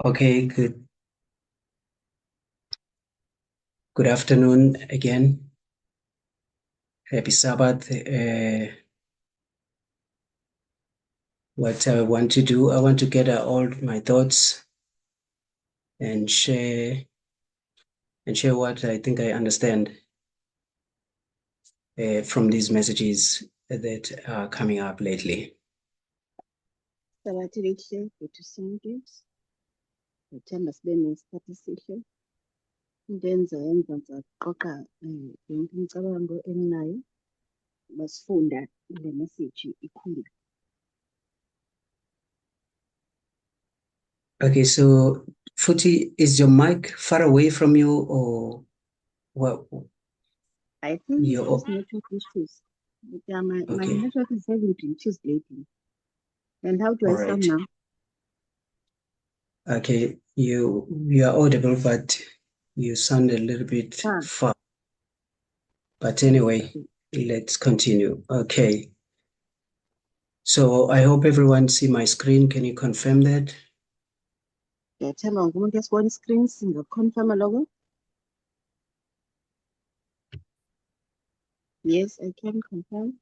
Okay, good afternoon again. Happy Sabbath. What I want to do, I want to gather all my thoughts and share what I think I understand from these messages that are coming up lately. Sabathi lihle futhi sonke. Ngithanda sibe nesikhathi esihle. Into yenza saqoqa yonke imicabango enginayo basifunda le message ikhulu. Okay, so Futhi, is your mic far away from you or what? I think it's Your just network issues. But, my okay, network is having glitches lately. And how do all I sound right. now? Okay, you are audible, but you sound a little bit far. But anyway, let's continue. Okay. So I hope everyone see my screen. Can you confirm that? Ngiyathemba wonke umuntu uyasibona i-screen singakonfirma lokho. Yes, I can confirm.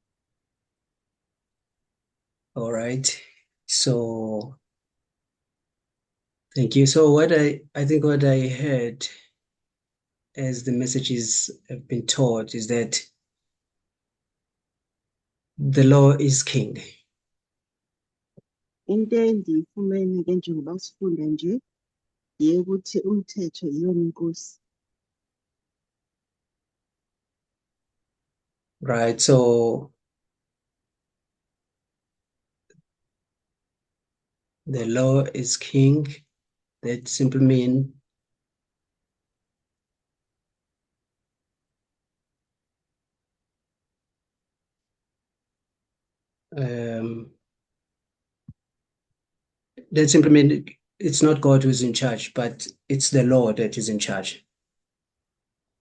All right. So thank you. So what I think what I heard as the messages have been taught is that the law is king. Into endiyifumene-ke njengoba sifunda nje ukuthi umthetho iyona inkosi. Right. So the law is king. That simply means that simply means it's not God who's in charge, but it's the law that is in charge.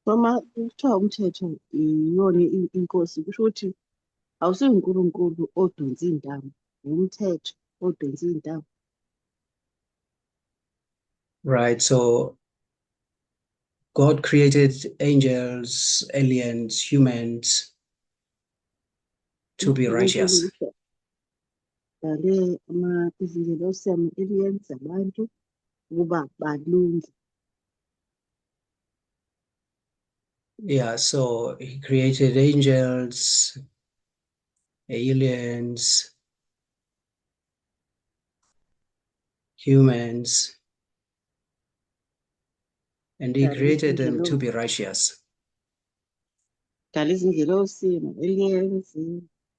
Noma kuthiwa umthetho iyona inkosi kusho ukuthi awusiwo uNkulunkulu odonsa iy'ntambo, umthetho odonsa iy'ntambo. Right. So God created angels, aliens, humans to be righteous. Dale izingelosi ama-aliens abantu ukuba balunge. Yeah, so he created angels, aliens, humans, and he created them to be righteous. Dala izingelosi ama-aliens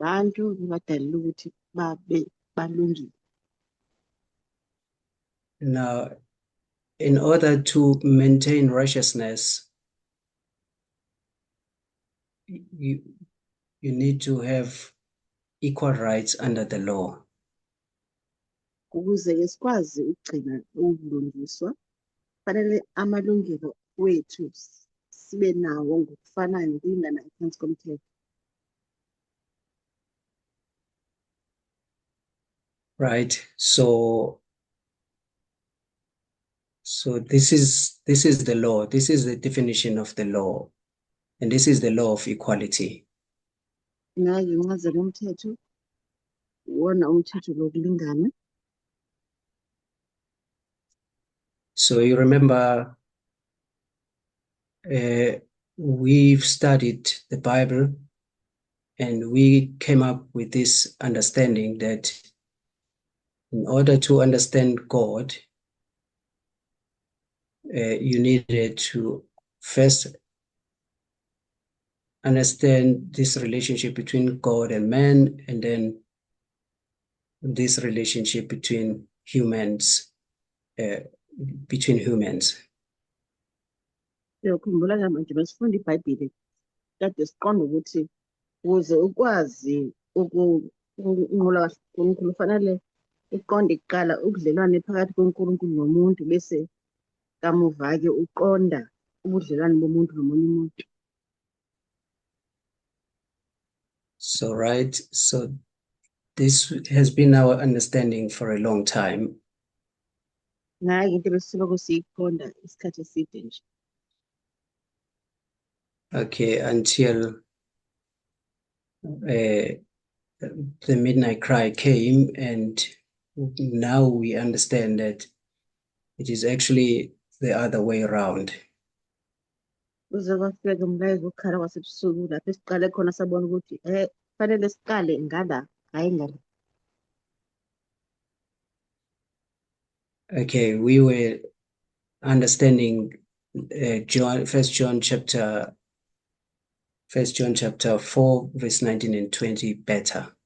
abantu ngibadalela ukuthi babe balungile. Now, in order to maintain righteousness, you need to have equal rights under the law. Ukuze-ke sikwazi ukugcina ubulungiswa, kufanele amalungelo wethu sibe nawo ngokufanayo ngokulingana ngaphansi komthetho. Right. So this is the law. This is the definition of the law. And this is the law of equality. Ngake ngazela umthetho, wona umthetho lokulingana. So you remember we've studied the Bible and we came up with this understanding that in order to understand God, you needed to first understand this relationship between God and man, and then this relationship between humans, between humans. Uyakhumbula manje basifunda iBhayibheli kade siqonda ukuthi ukuze ukwazi ukunqola kahle uNkulunkulu kufanele uqonde kuqala ubudlelwane phakathi koNkulunkulu nomuntu bese kamuva-ke uqonda ubudlelwane bomuntu nomunye umuntu. So, right. So this has been our understanding for a long time. Nayi into besiloko siyiqonda isikhathi eside nje. Okay, until the midnight cry came, and now we understand that it is actually the other way around. Kuze kwafika umlayezo wokukhala kwasebusuku lapho esiqale khona sabona ukuthi kufanele siqale ngala, hhayi ngala. Okay, we were understanding First John chapter 4, verse 19 and 20 better.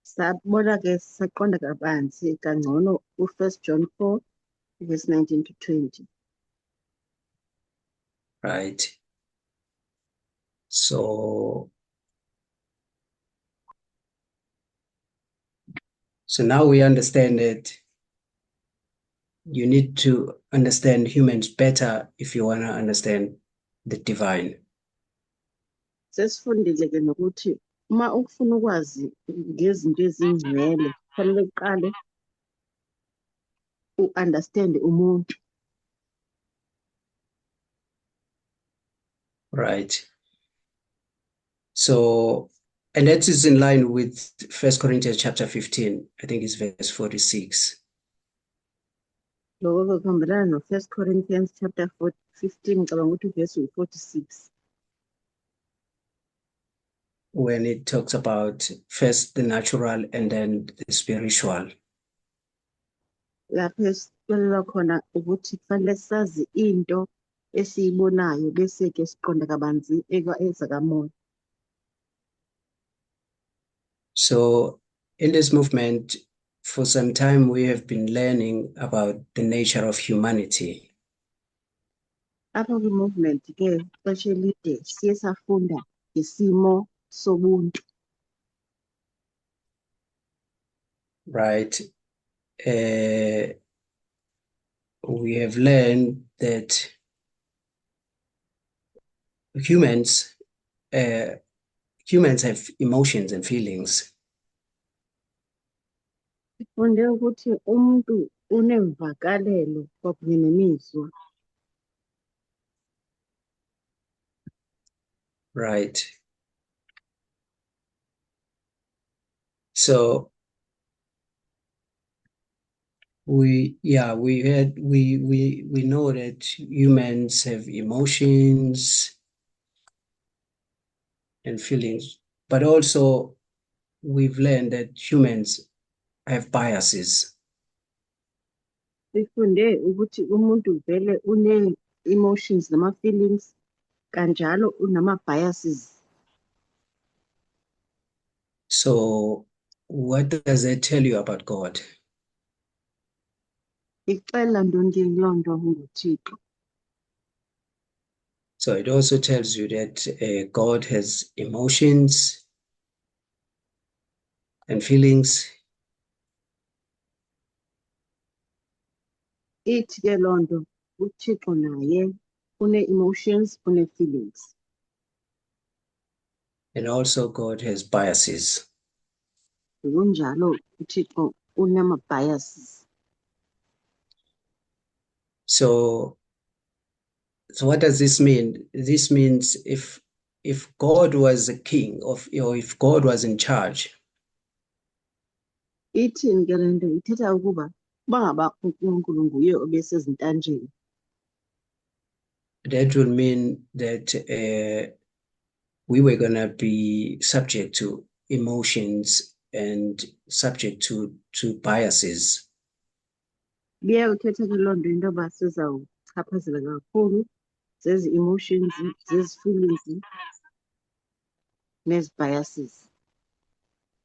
Sabona-ke saqonda kabanzi kangcono u-1 John 4, verse 19 to 20. Right. So now we understand that you need to understand humans better if you want to understand the divine. Sesifundile-ke nokuthi uma ufuna ukwazi ngezinto ezingcwele kufanele uqale u-understand umuntu. Right. So, and that is in line with 1 Corinthians chapter 15, I think it's verse 46. Loko kuhambelana no-1 Corinthians chapter 15 ngicabanga ukuthi verse 46. When it talks about first the natural and then the spiritual. Lapho esixolelwa khona ukuthi kufanele sazi into esiyibonayo bese-ke siqonda kabanzi ezakamoya. So in this movement, for some time, we have been learning about the nature of humanity. Apha kwi-movement-ke ixesha elide siye safunda ngesimo sobuntu. Right. We have learned that humans have emotions and feelings. Sifunde ukuthi umuntu unemvakalelo kwakunye nemizwa. Right. So we know that humans have emotions and feelings, but also we've learned that humans have biases. Sifunde ukuthi umuntu vele une-emotions nama-feelings kanjalo unama-biases. So what does that tell you about God? Ixela ntoni loo nto nguThixo? So it also tells you that God has emotions and feelings. Ithi ke loo nto uThixo naye une-emotions, une-feelings. And also God has biases. Ngokunjalo uThixo unama-biases. So what does this mean? This means if God was a king or if God was in charge, Ithini ke le nto? Ithetha ukuba ngaba uNkulunkulu nguye obesezintanjeni. that would mean that we were going to be subject to emotions and subject to biases. Kuye uthetha ke loo nto into yoba sizawuchaphazela kakhulu zezi emotions, zezi feelings nezi biases.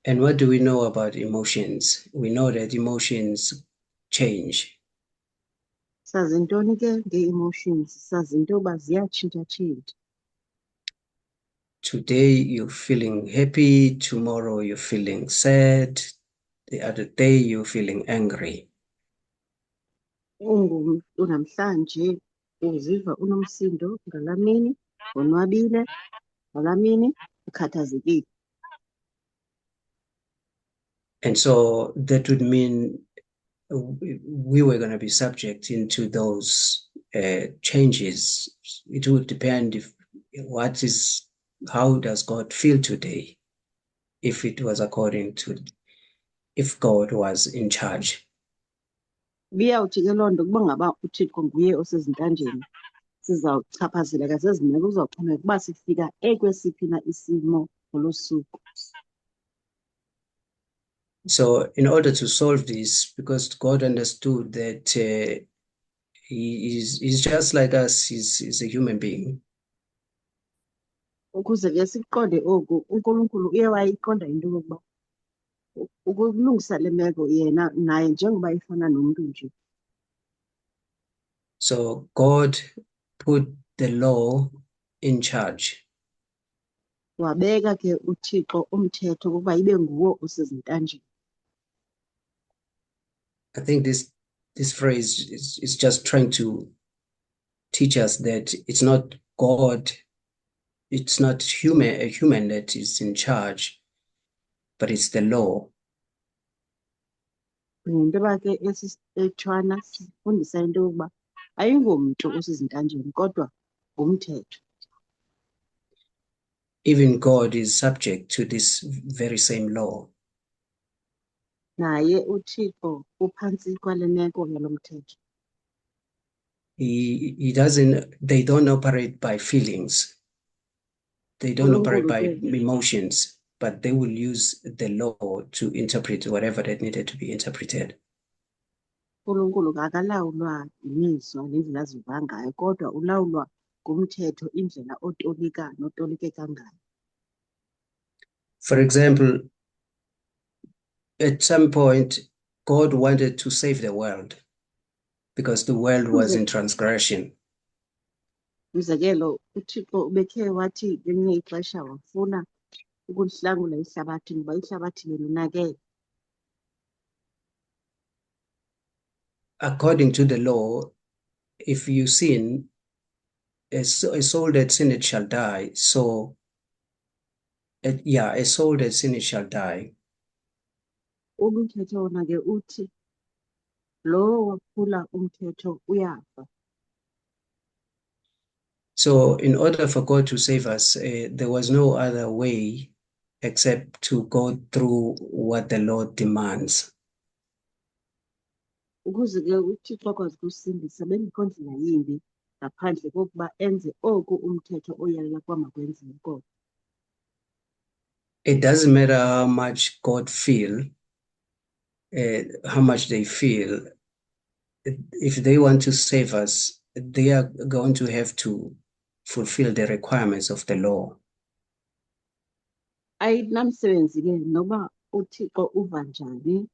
And what do we know about emotions? We know that emotions change. Sazi ntoni ke ngee-emotions? Sazi into yoba ziyatshintshatshintsha. Today you're feeling happy, tomorrow you're feeling sad, the other day you're feeling angry. Namhlanje uziva unomsindo, ngalaa mini wonwabile, ngalaa mini ukhathazekile. And so that would mean we were going to be subject into those changes. It would depend how does God feel today, if it was if God was in charge. Biyawuthi ke loo nto kuba ngaba uThixo nguye osezintanjeni, sizawuchaphazeleka zezimeko, uzawuxhomekeka ukuba sifika ekwesiphi na isimo ngolo suku. So in order to solve this, because God understood that he's just like us, he's a human being. Ukuze ke siqonde oku, uNkulunkulu uye wayiqonda into yokokuba ukulungisa le meko yena naye njengoba ifana nomntu nje. So God put the law in charge. Wabeka ke uThixo umthetho ukuba ibe nguwo osezintanjeni. I think this phrase is just trying to teach us that it's not God, it's not a human that is in charge, but it's the law. Into yoba ke etshwana sifundisa into yokuba ayingomntu osezintanjeni kodwa ngumthetho. Even God is subject to this very same law. Naye uThixo uphantsi kwale meko yalo mthetho. They don't operate by feelings. They don't operate by emotions, but they will use the law to interpret whatever that needed to be interpreted. uNkulunkulu akalawulwa yimizwa nendlela aziva ngayo, kodwa ulawulwa ngumthetho, indlela notolikeka ngayo. For example, at some point, God wanted to save the world because the world was in transgression. Umzekelo, uThixo ubekhe wathi ngelinye ixesha wafuna ukulihlangula ihlabathi ngoba ihlabathi belonakele. According to the law, if you sin, a soul that sinned shall die. So, a soul that sinned shall die. Umthetho wona ke uthi lo waphula umthetho uyafa. So in order for God to save us, there was no other way except to go through what the law demands. Ukuze ke uThixo akwazi ukusindisa bengekho ndlela yimbi ngaphandle kokuba enze oku umthetho oyalela ukuba makwenziwe koko. It doesn't matter how much God how much they feel. If they want to save us, they are going to have to fulfill the requirements of the law. Ayinamsebenzi ke noba uThixo uva njani,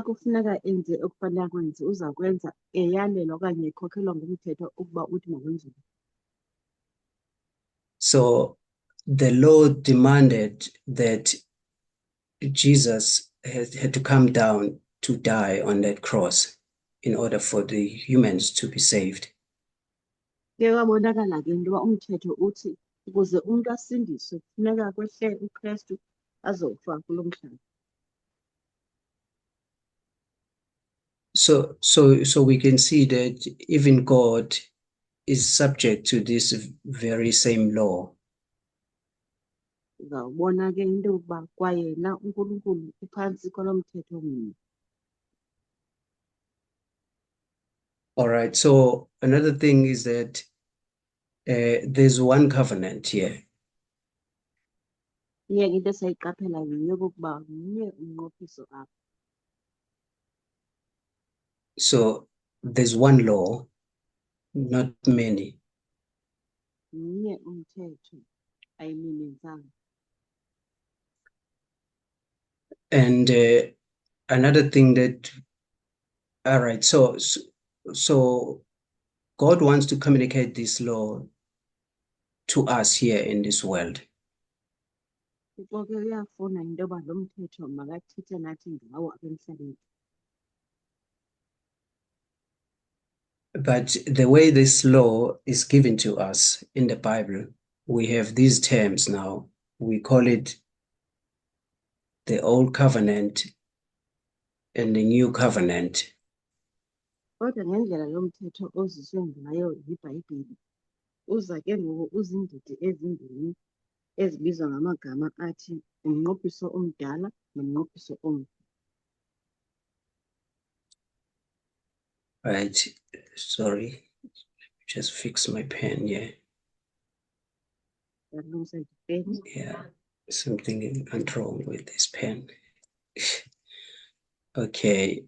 kufuneka enze okufanele akwenze, uza kwenza eyalelwa okanye ekhokhelwa ngumthetho ukuba uthi makwenziwe. So the law demanded that Jesus had to come down to die on that cross in order for the humans to be saved. Ke kwabonakala ke into yoba umthetho uthi ukuze umntu asindiswe funeka kwehle uKristu azofa kulo mhlaba. So we can see that even God is subject to this very same law. Uzawubona ke into yokuba kwayena uNkulunkulu uphantsi kwalo mthetho mnye. All right, so another thing is that there's one covenant here. Iye ke into esayiqaphela yiyo okokuba mnye umnqophiso apha. So there's one law, not many. Mnye umthetho ayiminintsanga. And another thing that, all right, so God wants to communicate this law to us here in this world. Uxo ke uyafuna into yoba lo mthetho makathethe nathi ngawo apha emhlabeni. But the way this law is given to us in the Bible, we have these terms now. We call it the Old Covenant and the new covenant. Kodwa ngendlela lo mthetho oziswe ngayo yiBhayibheli uza ke ngoku uzindidi ezimbini ezibizwa ngamagama athi umnqophiso omdala nomnqophiso omtsha. Right, sorry, just fix my pen here. Alongside the pen. Yeah, something went wrong with this pen. Okay.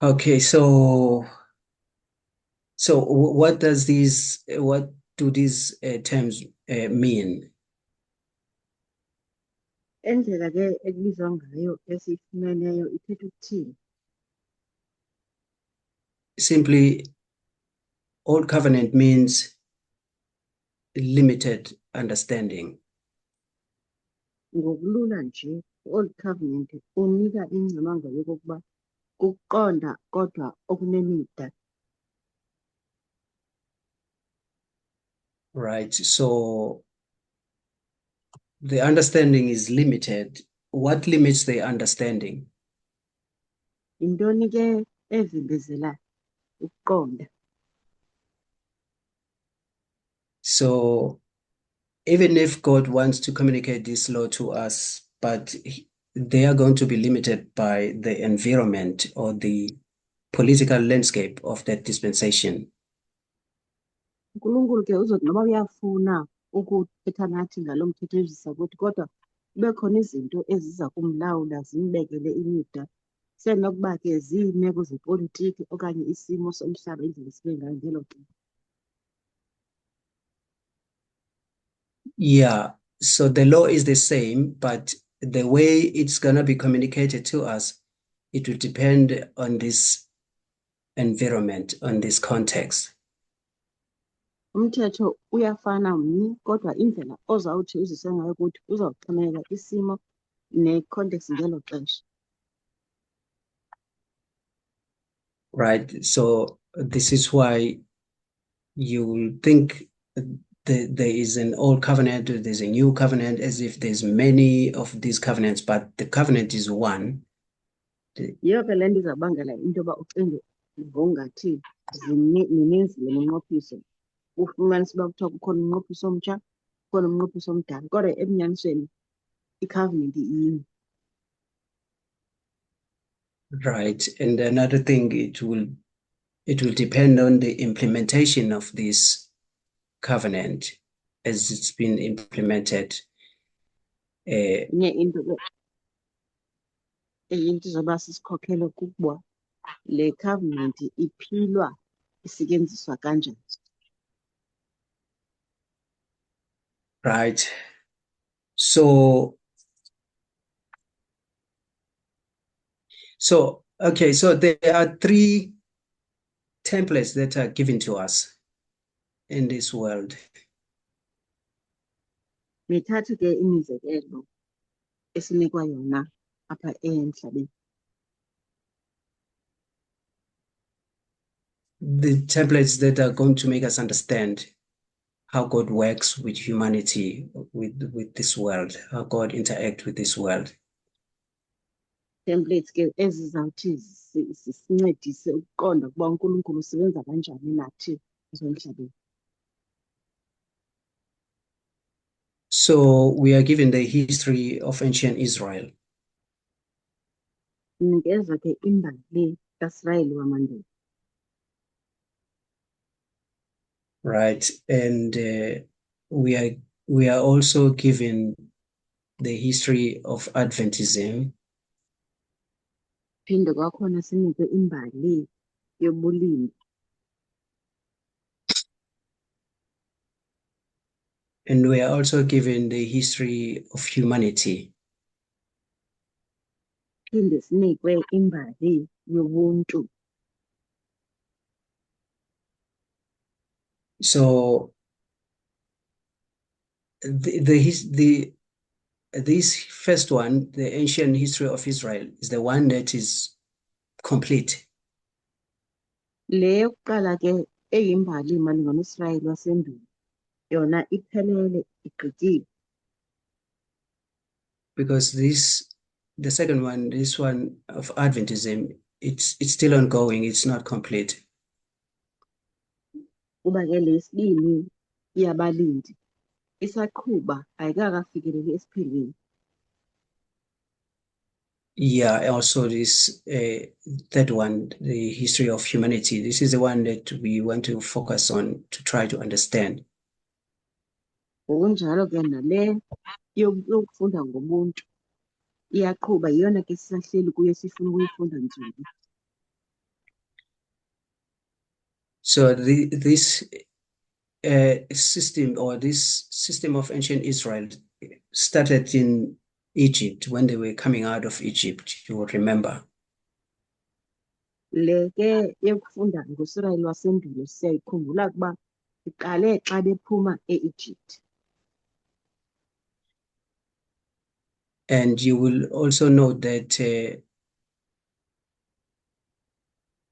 Okay, so what do these terms mean? Endlela ke ekubizwa ngayo esiyifumeneyo ithetha ukuthini? Simply, old covenant means limited understanding. Ngokulula nje, Old Covenant unika ingcamango yokokuba kuqonda kodwa okunemida. Right, so the understanding is limited. What limits the understanding? Yintoni ke evimbezela ukuqonda? So even if God wants to communicate this law to us, but they are going to be limited by the environment or the political landscape of that dispensation. uNkulunkulu ke uzothi noba uyafuna ukuthetha nathi ngalo mthetho ezisa kuthi kodwa kube khona izinto eziza kumlawula zimbekele imida. Senokuba ke ziimeko zepolitiki okanye isimo somhlaba indlela esibe ngayo ngelo xesha. Yeah, so the law is the same, but the way it's going to be communicated to us, it will depend on this environment, on this context. Umthetho uyafana mnye kodwa indlela ozawuthi uzise ngayo kuthi uzawuxhomekeka isimo ne-context ngelo xesha. Right, so this is why you will think there is an old covenant, there's a new covenant, as if there's many of these covenants, but the covenant is one. Yiyo ke le nto izawubangela into yoba ucinge ngongathi mininzi le minqophiso. Ufumanise uba kuthiwa kukhona umnqophiso omtsha, kukhona umnqophiso omdala, kodwa ebunyanisweni i-covenant inye. Right, and another thing, it will depend on the implementation of this covenant as it's been implemented. Enye into ke eyinto izoba sisikhokelo kukuba le covenant iphilwa isetyenziswa kanjani. Right, so okay, so there are three templates that are given to us in this world. Mithathu ke imizekelo esinikwa yona apha emhlabeni. The templates that are going to make us understand how God works with humanity, with this world, how God interacts with this world. Templates ke ezizawuthi zisincedise ukuqonda ukuba uNkulunkulu usebenza kanjani nathi emhlabeni. So we are given the history of ancient Israel. Nikezwa ke imbali kaSirayeli wamandulo. Right, and we are also given the history of Adventism. Phinde kwakhona sinikwe imbali yobulimi. And we are also given the history of humanity. Phinde sinikwe imbali yobuntu. So this first one, the ancient history of Israel, is the one that is complete. Le yokuqala ke eyimbali malunga noIsrayeli wasendulo yona iphelele igqityiwe. because the second one, this one of Adventism, it's still ongoing, it's not complete. Kuba ke lesibini yabalindi isaqhuba ayikakafikeleli esiphelweni. Yeah, also this third one, the history of humanity. This is the one that we want to focus on to try to understand. Ngokunjalo ke nale yokufunda ngobuntu iyaqhuba, yiyona ke sisahleli kuyo sifuna ukuyifunda nzulu. So this system, or this system of ancient Israel, started in Egypt when they were coming out of Egypt, you will remember. Le ke yokufunda ngosirayeli wasendulo siyayikhumbula ukuba iqale xa bephuma e-Egypt. And you will also note that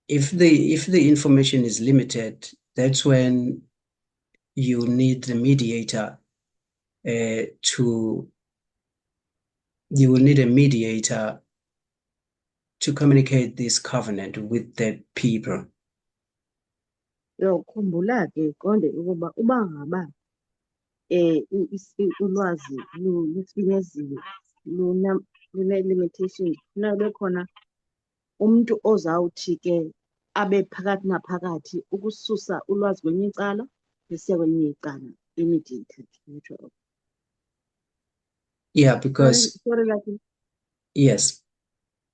if the information is limited, that's when you need the mediator you will need a mediator to communicate this covenant with the people. Uyawukhumbula ke uqonde ukuba uba ngaba ulwazi lufinyeziwe, lune-limitations, funeka kube khona umntu ozawuthi ke abe phakathi naphakathi ukususa ulwazi kwelinye icala besiya kwelinye icala, i-mediator. Yeah, because Sorry, Lucky. yes.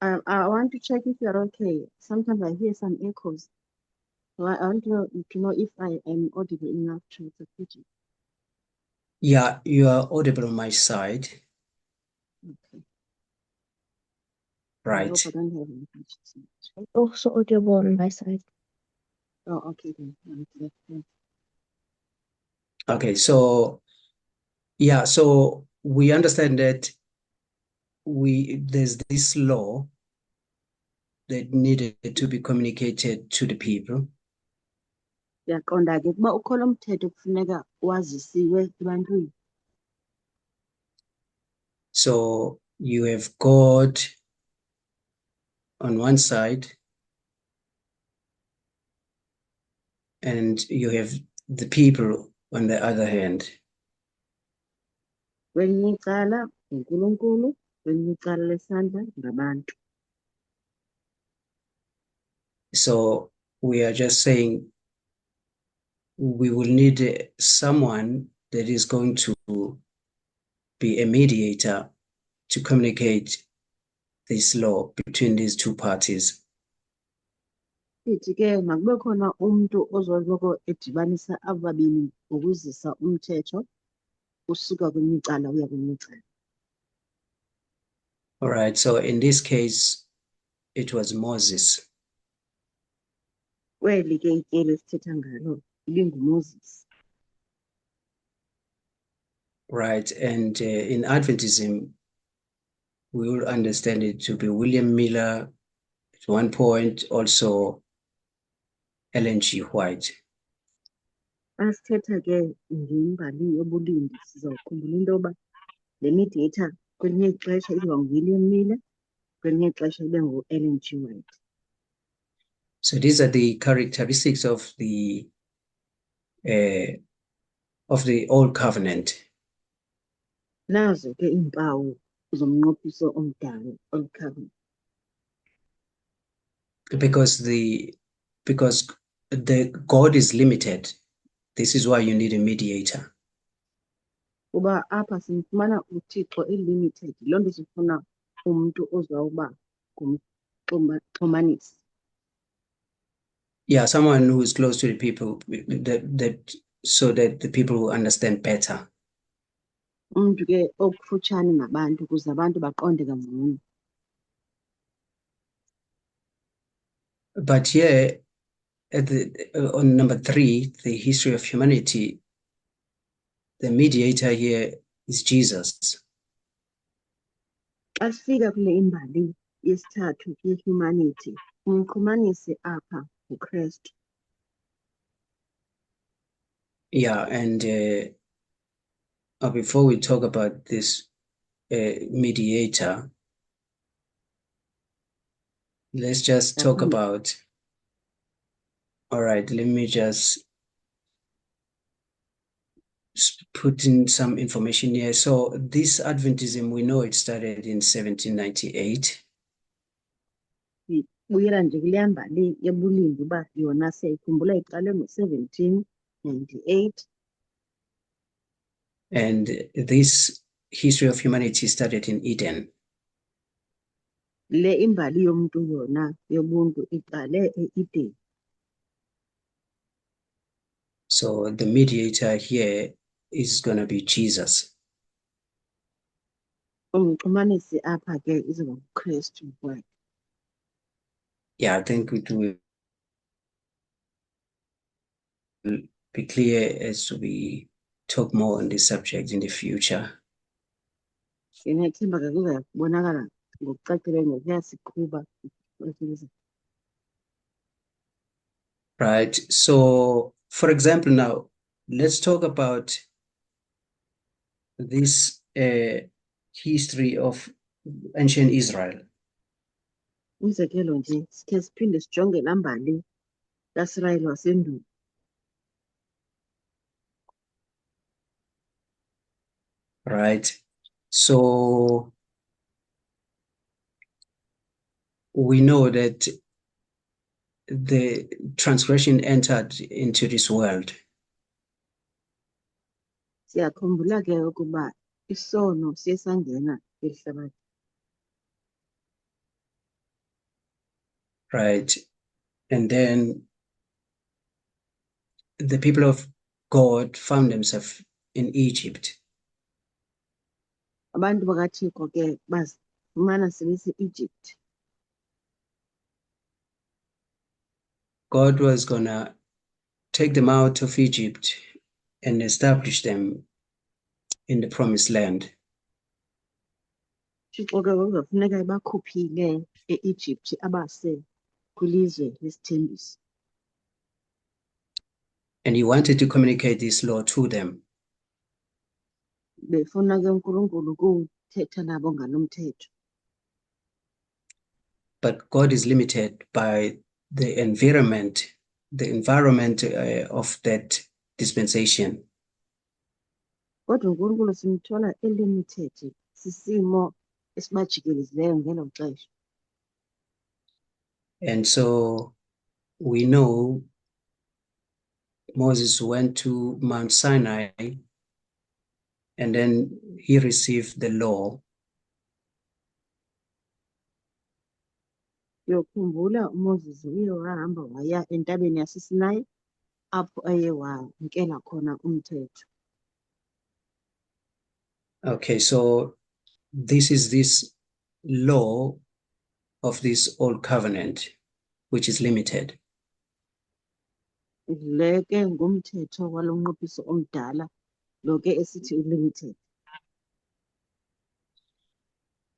I want to check if you're okay. Sometimes I hear some echoes. So I want to know if I am audible enough to support you. Yeah, you are audible on my side. Okay. I Right. hope I don't have any questions. Also audible on my side. Oh, okay then. Thanks. Okay, so yeah, so we understand that there's this law that needed to be communicated to the people. Yaqonda ke kuba ukhona umthetho kufuneka wazisiwe ebantwini. So you have God on one side, and you have the people on the other hand. Kwelinye icala uNkulunkulu, kwelinye icala lesandla ngabantu. So we are just saying we will need someone that is going to be a mediator to communicate this law between these two parties. Sithi ke makube khona umntu ozoloko edibanisa abo babini ngokuzisa umthetho usuka kwelinye icala uya kwelinye icala. All right, so in this case, it was Moses. Kweli ke ityeli sithetha ngalo ibinguMoses. Right, and in Adventism, we will understand it to be William Miller at one point, also Ellen G. White. Asithetha ke ngembali yobulindi sizawukhumbula into yoba le mediator kwelinye ixesha iba nguWilliam Miller, kwelinye ixesha ibe nguEllen G. White. So these are the characteristics of the Old Covenant. Nazo ke iimpawu zomnqophiso omdala, Old Covenant. Because the God is limited. This is why you need a mediator. Kuba apha simfumana uThixo i-limited, loo nto sifuna umntu ozawuba ngumxhumanisi. Yeah, someone who is close to the people, so that the people will understand better. Umntu ke okufutshane nabantu ukuze abantu baqonde kangcono. But here, on number 3, the history of humanity, the mediator here is Jesus. Xa sifika kule imbali yesithathu ye-humanity, umxhumanisi apha nguKristu. Yeah, and before we talk about this mediator. Let's just talk about, all right, let me just put in some information here. So this Adventism, we know it started in 1798. buyela nje kuleya mbali yebulindi uba yona siyayikhumbula iqale ngo-1798. And this history of humanity started in Eden. Le imbali yomuntu yona yobuntu iqale e-Eden. So the mediator here is going to be Jesus. Umxhumanisi apha ke izoba uKristu kwakhe. Yeah, I think it will be clear as we talk more on this subject in the future. Nginethemba ke kuzabonakala ngokucacileyo ngokuya siqhuba. Right. So, for example, now let's talk about this history of ancient Israel. Umzekelo nje sikhe siphinde sijonge laa mbali kaSirayeli wasendulo. Right. So we know that the transgression entered into this world. Siyakhumbula ke ukuba isono siye sangena kweli hlabathi. Right. And then the people of God found themselves in Egypt. Abantu bakaThixo ke bazifumana sebese-Egypt. God was going to take them out of Egypt and establish them in the promised land. Thixo ke kuzofuneka ebakhuphile e-Egypt abase kwilizwe lesithembiso. And he wanted to communicate this law to them. Befuna ke uNkulunkulu ukuthetha nabo ngalo mthetho. But God is limited by the environment of that dispensation. Kodwa uNkulunkulu simthola elimited sisimo esibajikelezileyo ngelo xesha. And so we know Moses went to Mount Sinai and then he received the law. Uyokhumbula uMoses uye wahamba waya entabeni yaseSinayi apho aye wamkela khona umthetho. Okay, so this is this law of this old covenant, which is limited. Le ke ngumthetho walo nqophiso omdala lo ke esithi limited.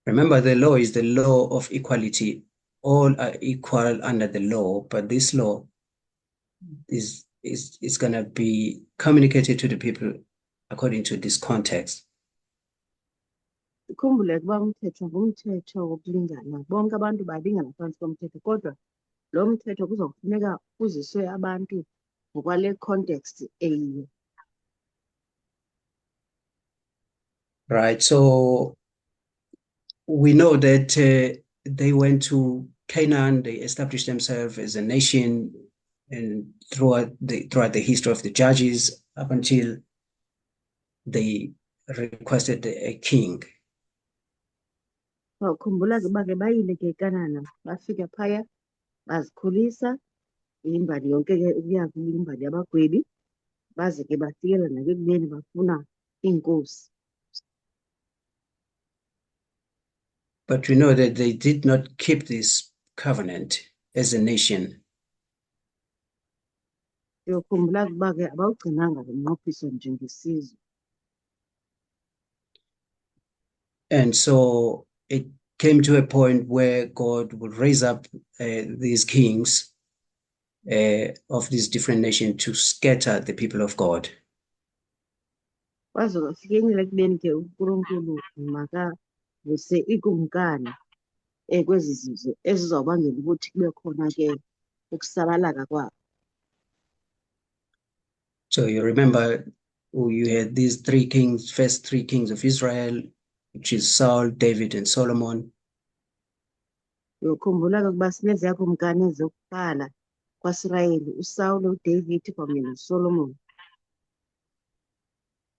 Remember, the law is the law of equality. All are equal under the law, but this law is going to be communicated to the people according to this context. Ukhumbule kuba umthetho ngumthetho wokulingana. Bonke abantu balingana phantsi komthetho kodwa lo mthetho kuzofuneka uziswe abantu ngokwale context eyiyo. Right. So we know that they went to Canaan, they established themselves as a nation, and throughout the history of the judges up until they requested a king. Ukhumbula ke bake bayile ke eKanana bafika phaya bazikhulisa imbali yonke ke ukuya kwimbali yabagwebi baze ke bafikela nakekubeni bafuna inkosi. But we know that they did not keep this covenant as a nation. Uyokhumbula kuba ke abawugcinanga lo mnqophiso njengesizwe. And so it came to a point where God would raise up these kings of these different nations to scatter the people of God. Waze kwafikelele ekubeni ke uNkulunkulu bese ikumkani kwezi zizwe ezizawubangela ukuthi kube khona ke ukusabalala kwabo. So you remember you had these first three kings of Israel, which is Saul, David, and Solomon. Uyokhumbula ke ukuba sineziya kumkani ezokuqala kwaSirayeli, uSawule, uDavid kwakunye noSolomon.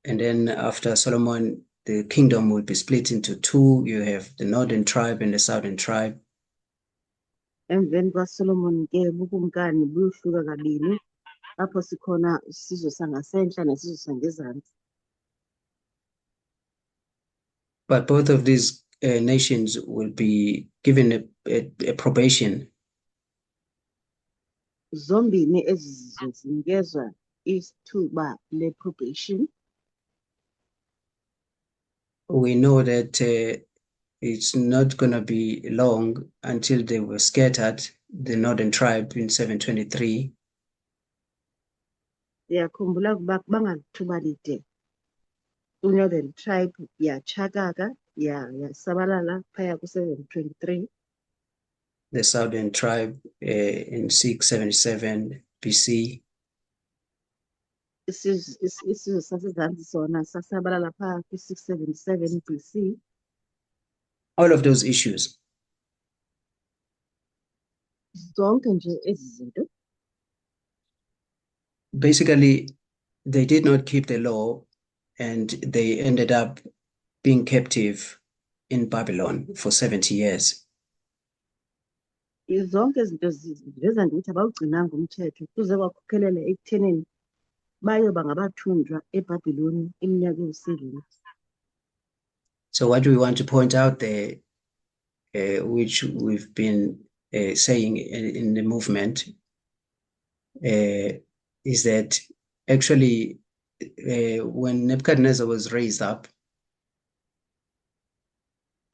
And then after Solomon, the kingdom will be split into two. You have the northern tribe and the southern tribe. Emveni kwaSolomon ke bukumkani buyohluka kabini, apho sikhona isizwe sangasentla nesizwe sangezantsi. But both of these nations will be given a probation. Zombini ezi zizwe zinikezwa ithuba le-probation. We know that it's not going to be long until they were scattered, the northern tribe in 723. Ndiyakhumbula ukuba bangalithuba lide u-northern tribe yatshakaka yasabalala phaya ku-723. The southern tribe in 677 BC. Isizwe sasezantsi sona sasabalala phaya ku-677 BC. All of those issues. Zonke nje ezi zinto. Basically, they did not keep the law and they ended up being captive in Babylon for 70 years. Zonke izinto ziveza ukuthi abawugcinanga umthetho kuze kwakhokhelela ekuthenini bayoba ngabathunjwa eBhabhiloni iminyaka ewu-7. So what we want to point out there, which we've been saying in the movement, is that actually when Nebuchadnezzar was raised up,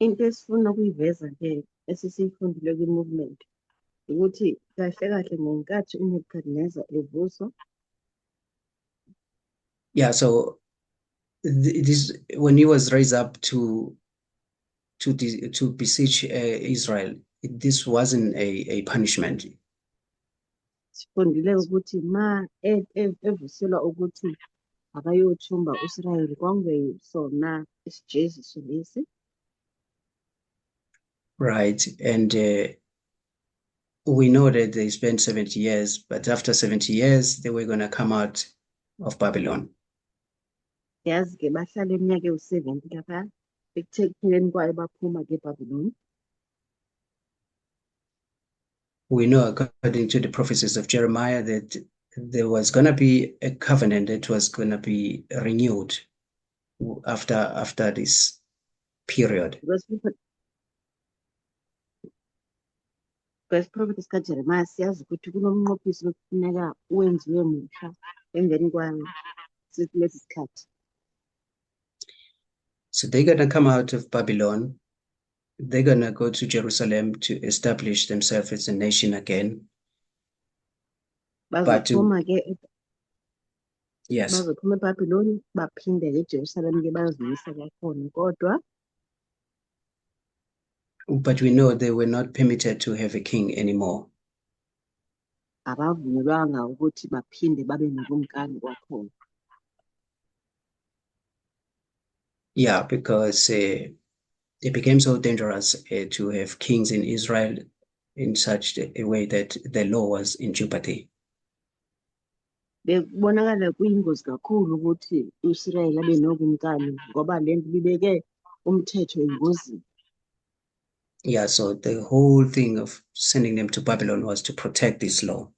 Into esifuna ukuyiveza ke esisiyifundile kwi-movement ukuthi kahle kahle ngenkathi uNebukadnezar evuswa. Yeah, so this when he was raised up to beseech Israel, this wasn't a punishment. Sifundile ukuthi ma evuselwa ukuthi akayothumba uIsrayeli kwakungeyisona isijeziso lesi. Right, and we know that they spent 70 years, but after 70 years, they were going to come out of Babylon. Yazi ke bahlala iminyaka ewu-70 lapha ekuthenini kwayo baphuma ke-Babylon. We know, according to the prophecies of Jeremiah, that there was going to be a covenant that was going to be renewed after this period. Kwesiprofethi sikaJeremiah siyazi ukuthi kunomnqophisi okufuneka wenziwe musha emveni kwalesi sikhathi. So they're going to come out of Babylon. They're going to go to Jerusalem to establish themselves as a nation again. Yes. Bazophuma eBhabhiloni baphinde eJerusalem ke bayozimisa kwakhona kodwa. But we know they were not permitted to have a king anymore. Abavunyelwanga ukuthi baphinde babe nokumkani kwakhona. Yeah, because it became so dangerous to have kings in Israel in such a way that the law was in jeopardy. Bekubonakala kuyingozi kakhulu ukuthi uIsrayeli abe nokumkani ngoba lento libeke umthetho engozini. Yeah, so the whole thing of sending them to Babylon was to protect this law.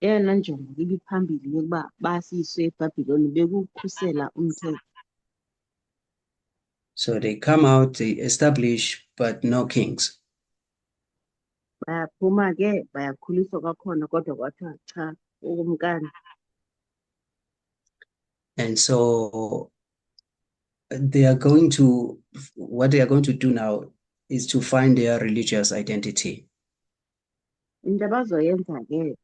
Eyona njongo ibiphambili yokuba basiyiswe eBhabhiloni bekukhusela umthetho. So they come out, they establish, but no kings. Bayaphuma ke bayakhuliswa kwakhona kodwa kwathiwa cha ukumkani. And so what they are going to do now is to find their religious identity. Into abazoyenza ke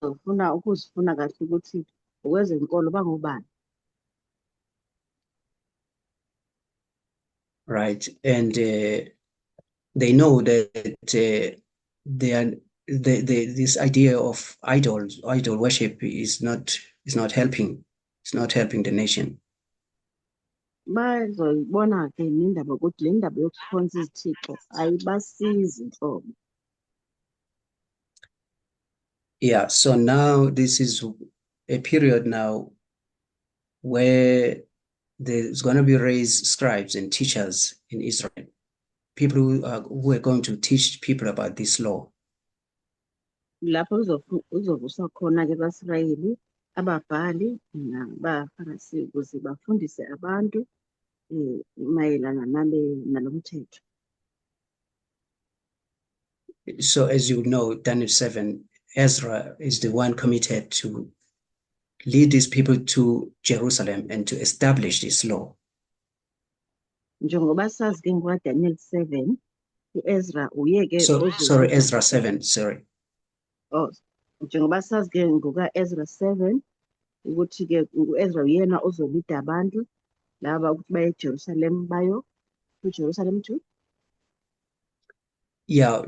ufuna ukuzifuna kahle ukuthi ukwezenkolo bangobani. right? And they know that this idea of idol worship is not helping. It's not helping the nation. Bazoyibona ke nendaba ukuthi le ndaba yokukhonza izithixo ayibasizi nhlobo. Yeah, so now this is a period now where there's going to be raised scribes and teachers in Israel, people who are going to teach people about this law. Lapho uzovuswa khona ke abaSrayeli ababhali nabaFarisi ukuze bafundise abantu mayelana nalo mthetho. So as you know, Daniel 7, Ezra is the one committed to lead these people to Jerusalem and to establish this law. Njengoba sazi ke ngoDaniel 7, uEzra uye ke sorry, Ezra 7, sorry. Oh, njengoba sazi ke ngokaEzra 7 ukuthi ke uEzra uyena ozolida abantu laba ukuthi baye eJerusalem bayo to Jerusalem too. Yeah,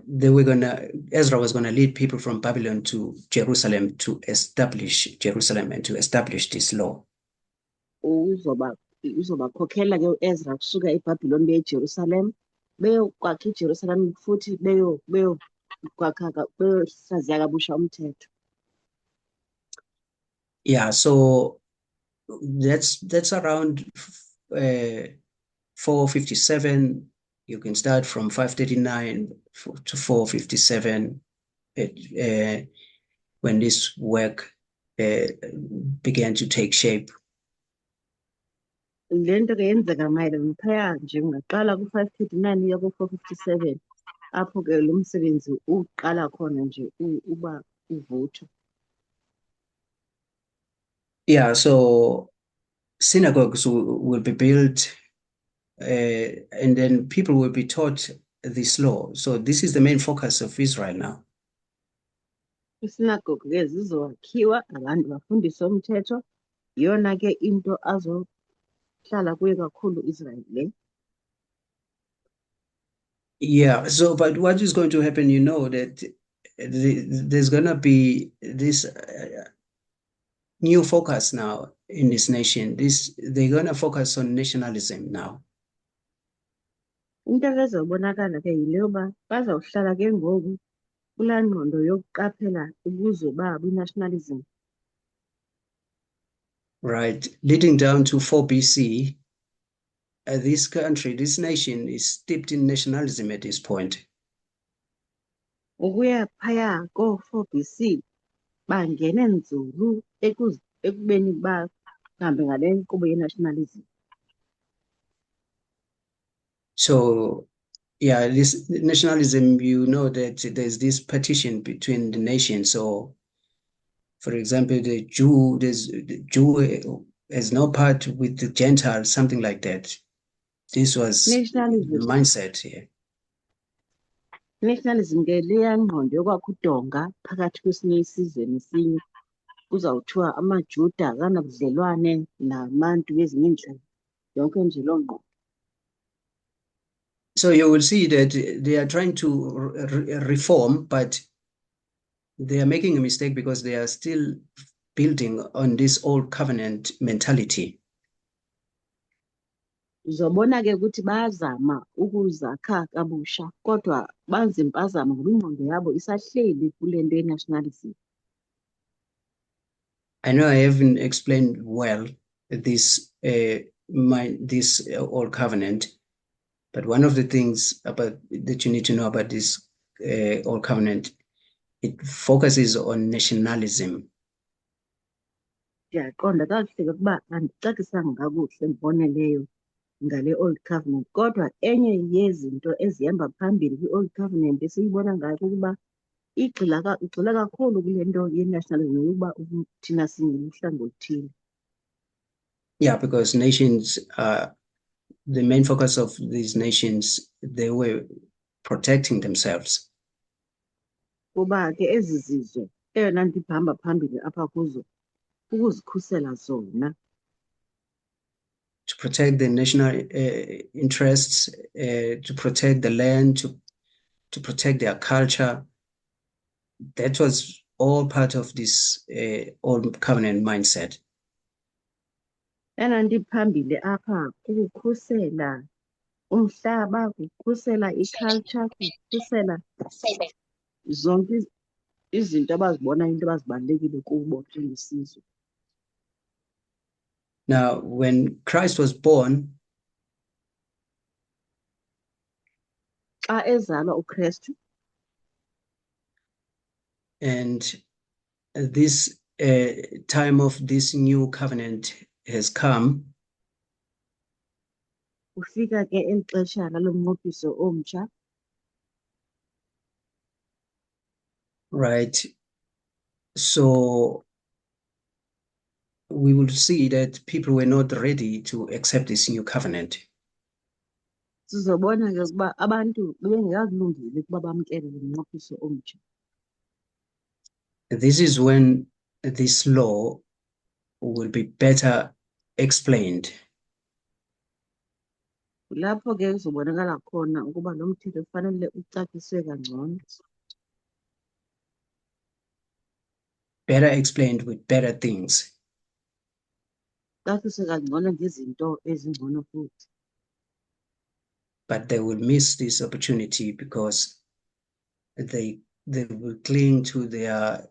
Ezra was gonna lead people from Babylon to Jerusalem to establish Jerusalem and to establish this law. Uzobakhokhela ke uEzra kusuka eBhabhiloni beye eJerusalem beyokwakha iJerusalem futhi beyohlaziya kabusha umthetho. Yeah, so that's around 457. You can start from 539 to 457 when this work began to take shape. Lento ke yenzeka mayelana phaya nje ngaqala ku539 iya ku457 apho ke lo msebenzi uqala khona nje uba uvuthwa. Yeah, so synagogues will be built and then people will be taught this law. So this is the main focus of Israel now. Isinagogu ke zizowakhiwa abantu bafundiswe umthetho yona ke into azohlala kuyo kakhulu Israel le. Yeah, so but what is going to happen, you know, that there's going to be this new focus now in this nation. They're going to focus on nationalism now. Into ezobonakala ke yileyo ba bazawuhlala ke ngoku kulaa ngqondo yokuqaphela ubuzwe babo nationalism. Right, leading down to 4 BC, this nation is steeped in nationalism at this point. Ukuya phaya ko4 BC bangene nzulu ekubeni bahambe ngale nkqubo yenationalism. So yeah, this nationalism, you know that there's this partition between the nations. So for example, the Jew has no part with the Gentiles, something like that. This was the mindset here. Nationalism ke leya ngqondo yokwakha udonga phakathi kwesinye isizwe nesinye kuzawuthiwa amaJuda akanabudlelwane nabantu bezinye iintlanga yonke nje loo ngqondo. So you will see that they are trying to reform, but they are making a mistake because they are still building on this old covenant mentality. Uzobona ke ukuthi bayazama ukuzakha kabusha kodwa banza impazamo ngoba ingqondo yabo isahleli kule nto yenationalism. I know I haven't explained well this old covenant, but one of the things that you need to know about this old covenant, it focuses on nationalism. Ndiyaqonda kakuhle ukuba andicacisanga kakuhle ngiboneleyo ngale old covenant kodwa enye yezinto ezihamba phambili kwi-old covenant esiyibona ngayo ukuba igxila kakhulu kule nto yenationalism yokuba thina singuhlanga oluthile. Yeah, because nations, the main focus of these nations, they were protecting themselves. Kuba ke ezi zizwe eyona nto ihamba phambili apha kuzo ukuzikhusela zona. to protect the national interests, to protect the land, to protect their culture. That was all part of this old covenant mindset. Enandiphambili apha kukukhusela umhlaba, kukhusela i-culture, kukhusela zonke izinto abazibona into abazibalulekile kubo njengesizwe. Now, when Christ was born, Xa ezalwa uKristu, and this time of this new covenant has come, ufika ke eli xesha lalo mnqophiso omtsha, right? So we will see that people were not ready to accept this new covenant. sizobona ke ukuba abantu bebengekakulungeli ukuba bamkele lo mnqophiso omtsha. This is when this law will be better explained. Lapho ke kuzobonakala khona ukuba lo mthetho kufanele ucaciswe kangcono, Better explained with better things. ucaciswe kangcono ngezinto ezingcono futhi. But they will miss this opportunity because they will cling to their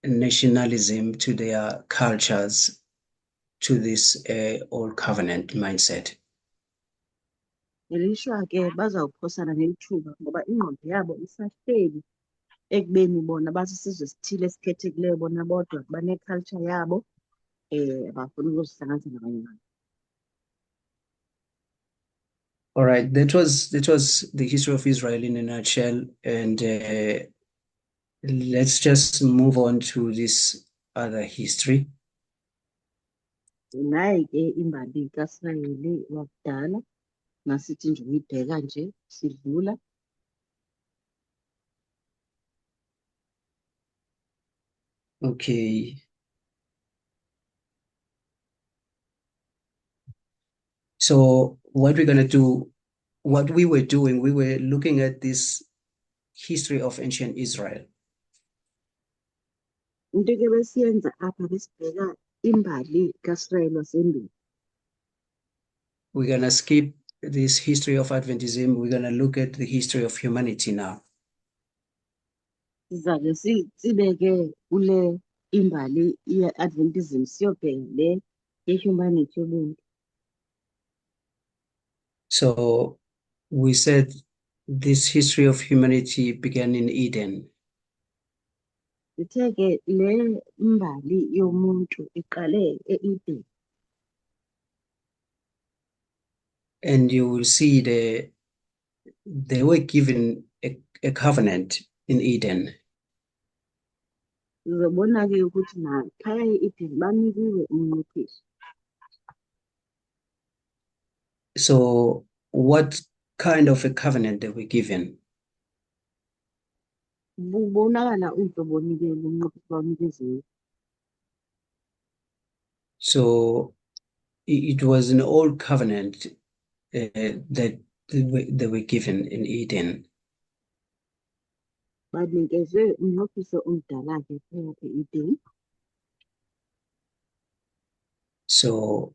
nationalism, to their cultures, to this old covenant mindset. Ngelishwa ke bazawuphosana nelithuba ngoba ingqondo yabo isahleli ekubeni bona basisizwe esithile esikhethekileyo bona bodwa, bane-culture yabo, abafuni ukuzihlanganisa nabanye abantu. All right, that was the history of Israel in a nutshell, and let's just move on to this other history. Nayi ke imbali kaSirayeli wakudala, masithi nje uyibheka nje sidlula. Okay. So what we're going to do, what we were doing, we were looking at this history of ancient Israel. Into ke besiyenza apha besibheka imbali kaSirayeli wasendulo. We're going to skip this history of Adventism. We're going to look at the history of humanity now. Sizake sibeke kule imbali ye-Adventism siyobheka le ye-humanity yobuntu. So we said this history of humanity began in Eden. Sithe ke le imbali yomuntu iqale e-Eden. And you will see they were given a covenant in Eden. Sizobona ke ukuthi naphaya e-Eden banikiwe umnqophiso. So what kind of a covenant they were given? Bubonakala uhlobo onikele umnqophiso bawunikeziwe. So it was an old covenant that they were given in Eden. Banikezwe umnqophiso omdala ke phaya e-Eden. So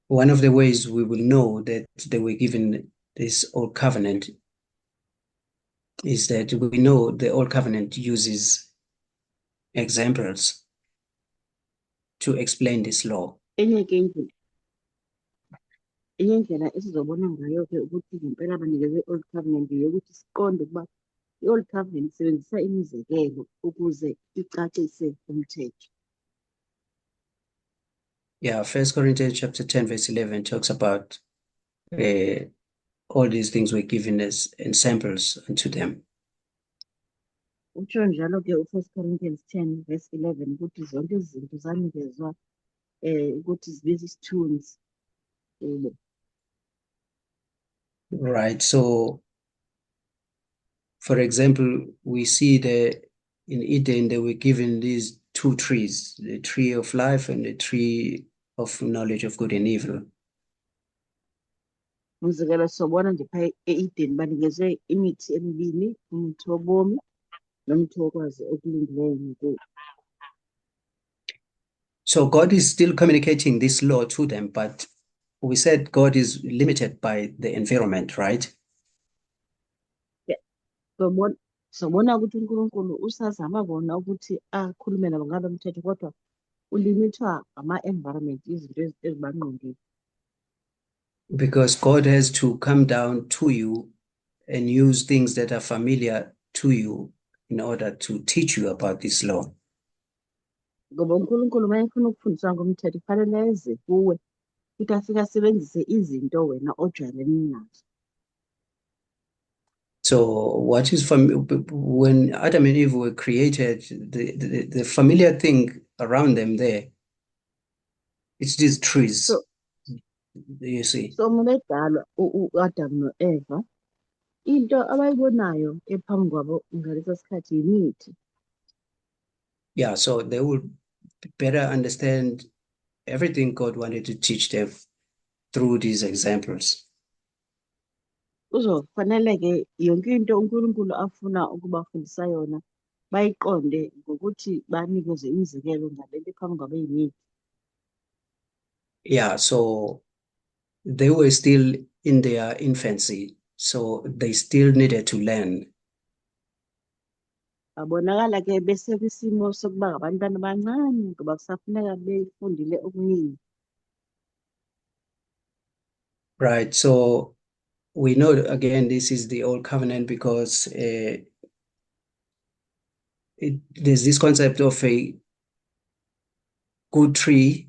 one of the ways we will know that they were given this old covenant is that we know the old covenant uses examples to explain this law. Enye indlela esizobona ngayo ke ukuthi ngempela banikezwe i-Old Covenant yokuthi siqonde ukuba i-Old Covenant isebenzisa imizekelo ukuze icacise umthetho. Yeah, 1 Corinthians chapter 10, verse 11 talks about all these things were given as ensamples unto them. Utsho njalo ke u-1 Corinthians 10 verse 11 ukuthi zonke izinto zanikezwa ukuthi zibe isithunzi. Right. So, for example, we see that in Eden they were given these two trees, the tree of life and the tree of knowledge of good and evil. umzekelo sobona nje phaa e-Eden banikezwe imithi emibini, umuthi wobomi nomuthi wokwazi okulungileyo ngokufa. So God is still communicating this law to them, but we said God is limited by the environment, right? Sobona ukuthi uNkulunkulu usazama bona ukuthi akhulume nabo ngalo mthetho kodwa ulimithwa ama-environment, izinto ezibangqongile. Because God has to come down to you and use things that are familiar to you in order to teach you about this law. Ngoba uNkulunkulu uma efuna ukufundiswa ngomthetho kufanele eze kuwe ukuthi afike asebenzise izinto wena ojwayelene nazo. So what is when Adam and Eve were created, the familiar thing around them there, it's these trees. So, you see. So uma bedalwa u-Adam no-Eva, into abayibonayo ephambi kwabo ngaleso sikhathi yimithi. Yeah, so they will better understand everything God wanted to teach them through these examples. Kuzofanele-ke yonke into uNkulunkulu afuna ukubafundisa yona bayiqonde ngokuthi banikezwe imizekelo ngalento ephambi kwabo eyimithi. Yeah, so they were still in their infancy, so they still needed to learn. Abonakala-ke bese kwisimo sokuba ngabantwana abancane ngoba kusafuneka befundile okuningi. Right, so we know again this is the old covenant because there's this concept of a good tree,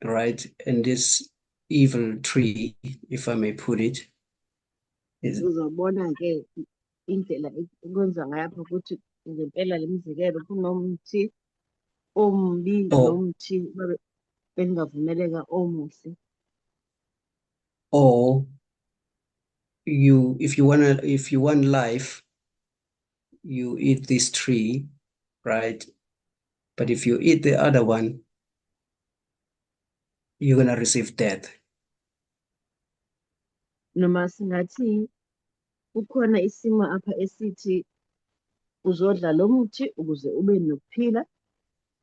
right, and this evil tree, if I may put it. Uzobona-ke indlela ekwenza ngapha ukuthi ngempela le mizekelo kunomuthi ombi nomuthi bengavumeleka omuhle. Or if you want life, you eat this tree, right? But if you eat the other one, you're gonna receive death. Noma singathi kukhona isimo apha esithi uzodla lo muthi ukuze ube nokuphila,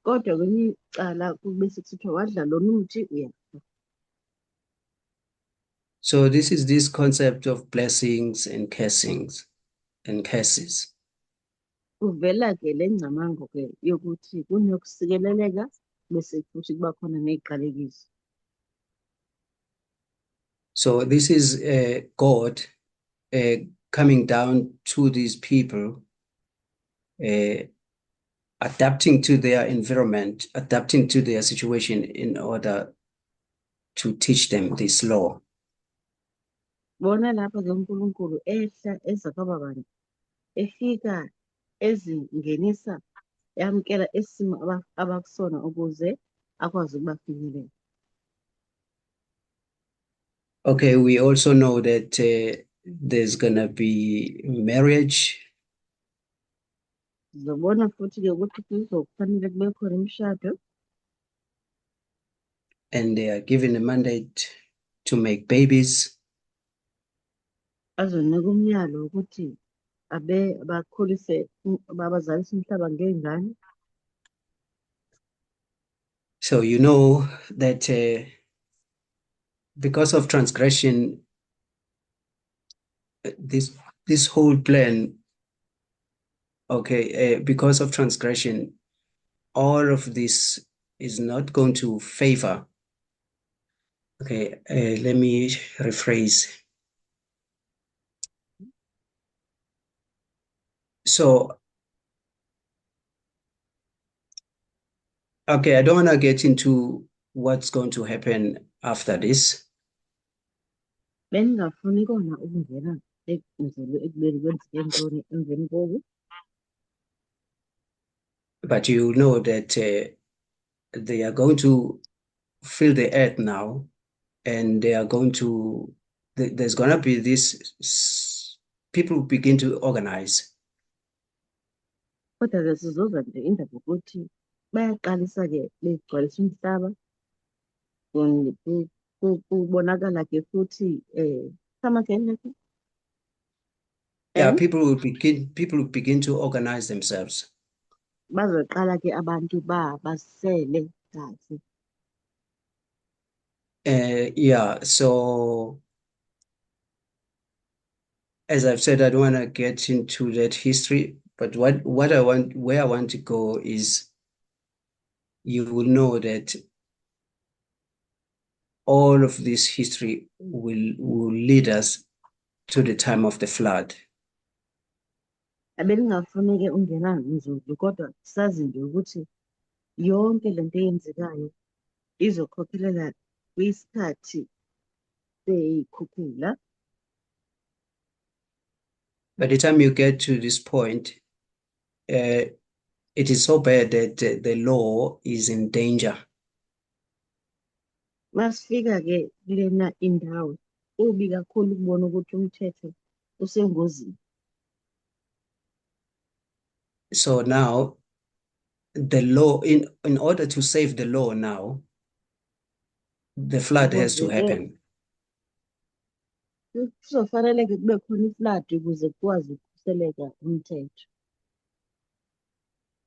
kodwa kwenye icala kube sekuthiwa wadla lona umuthi uyafa. So this is this concept of blessings and cursings and curses. Kuvela-ke le ngcamango-ke yokuthi kunokusikeleleka bese futhi kuba khona neziqalekiso. So this is God coming down to these people, adapting to their environment, adapting to their situation in order to teach them this law. Bona lapha-ke uNkulunkulu ehla eza kwaba bantu efika ezingenisa yamkela isimo abakusona ukuze akwazi ukubafinyelela. Okay, we also know that there's gonna be marriage. Zobona futhi-ke ukuthi kuzokufanele kube khona imishado. And they are given a mandate to make babies. Azonika umyalo ukuthi bakhulise babazalise umhlaba ngey'ngane. So you know that because of transgression, this whole plan, okay, because of transgression, all of this is not going to favor. Okay, let me rephrase. So, okay, I don't want to get into what's going to happen after this. Bengingafuni kona ukungena ekubeni kwenzeke ntoni emveni koku. But you know that they are going to fill the earth now, and they are going to, there's going to be this, people begin to organize. Kodwa-ke sizoza nje indaba yokuthi bayaqalisa-ke begcwalisa umhlaba kubonakala ke futhi come again Nathan? Yeah, Eh? people will begin to organize themselves. Bazoqala ke abantu basele kahle. Yeah, so as I've said, I don't want to get into that history, but where I want to go is you will know that all of this history will lead us to the time of the flood. Abelingafuni ke ungena nzulu kodwa sazi nje ukuthi yonke lento eyenzekayo izokhokhelela kwisikhathi seyikhukhula. By the time you get to this point, it is so bad that the law is in danger. Masifika ke kulena indawo ubi kakhulu ukubona ukuthi umthetho usengozini. So now the law, in order to save the law now, the flood has to happen. Kuzofanele ke kube khona iflood ukuze kukwazi ukukhuseleka umthetho.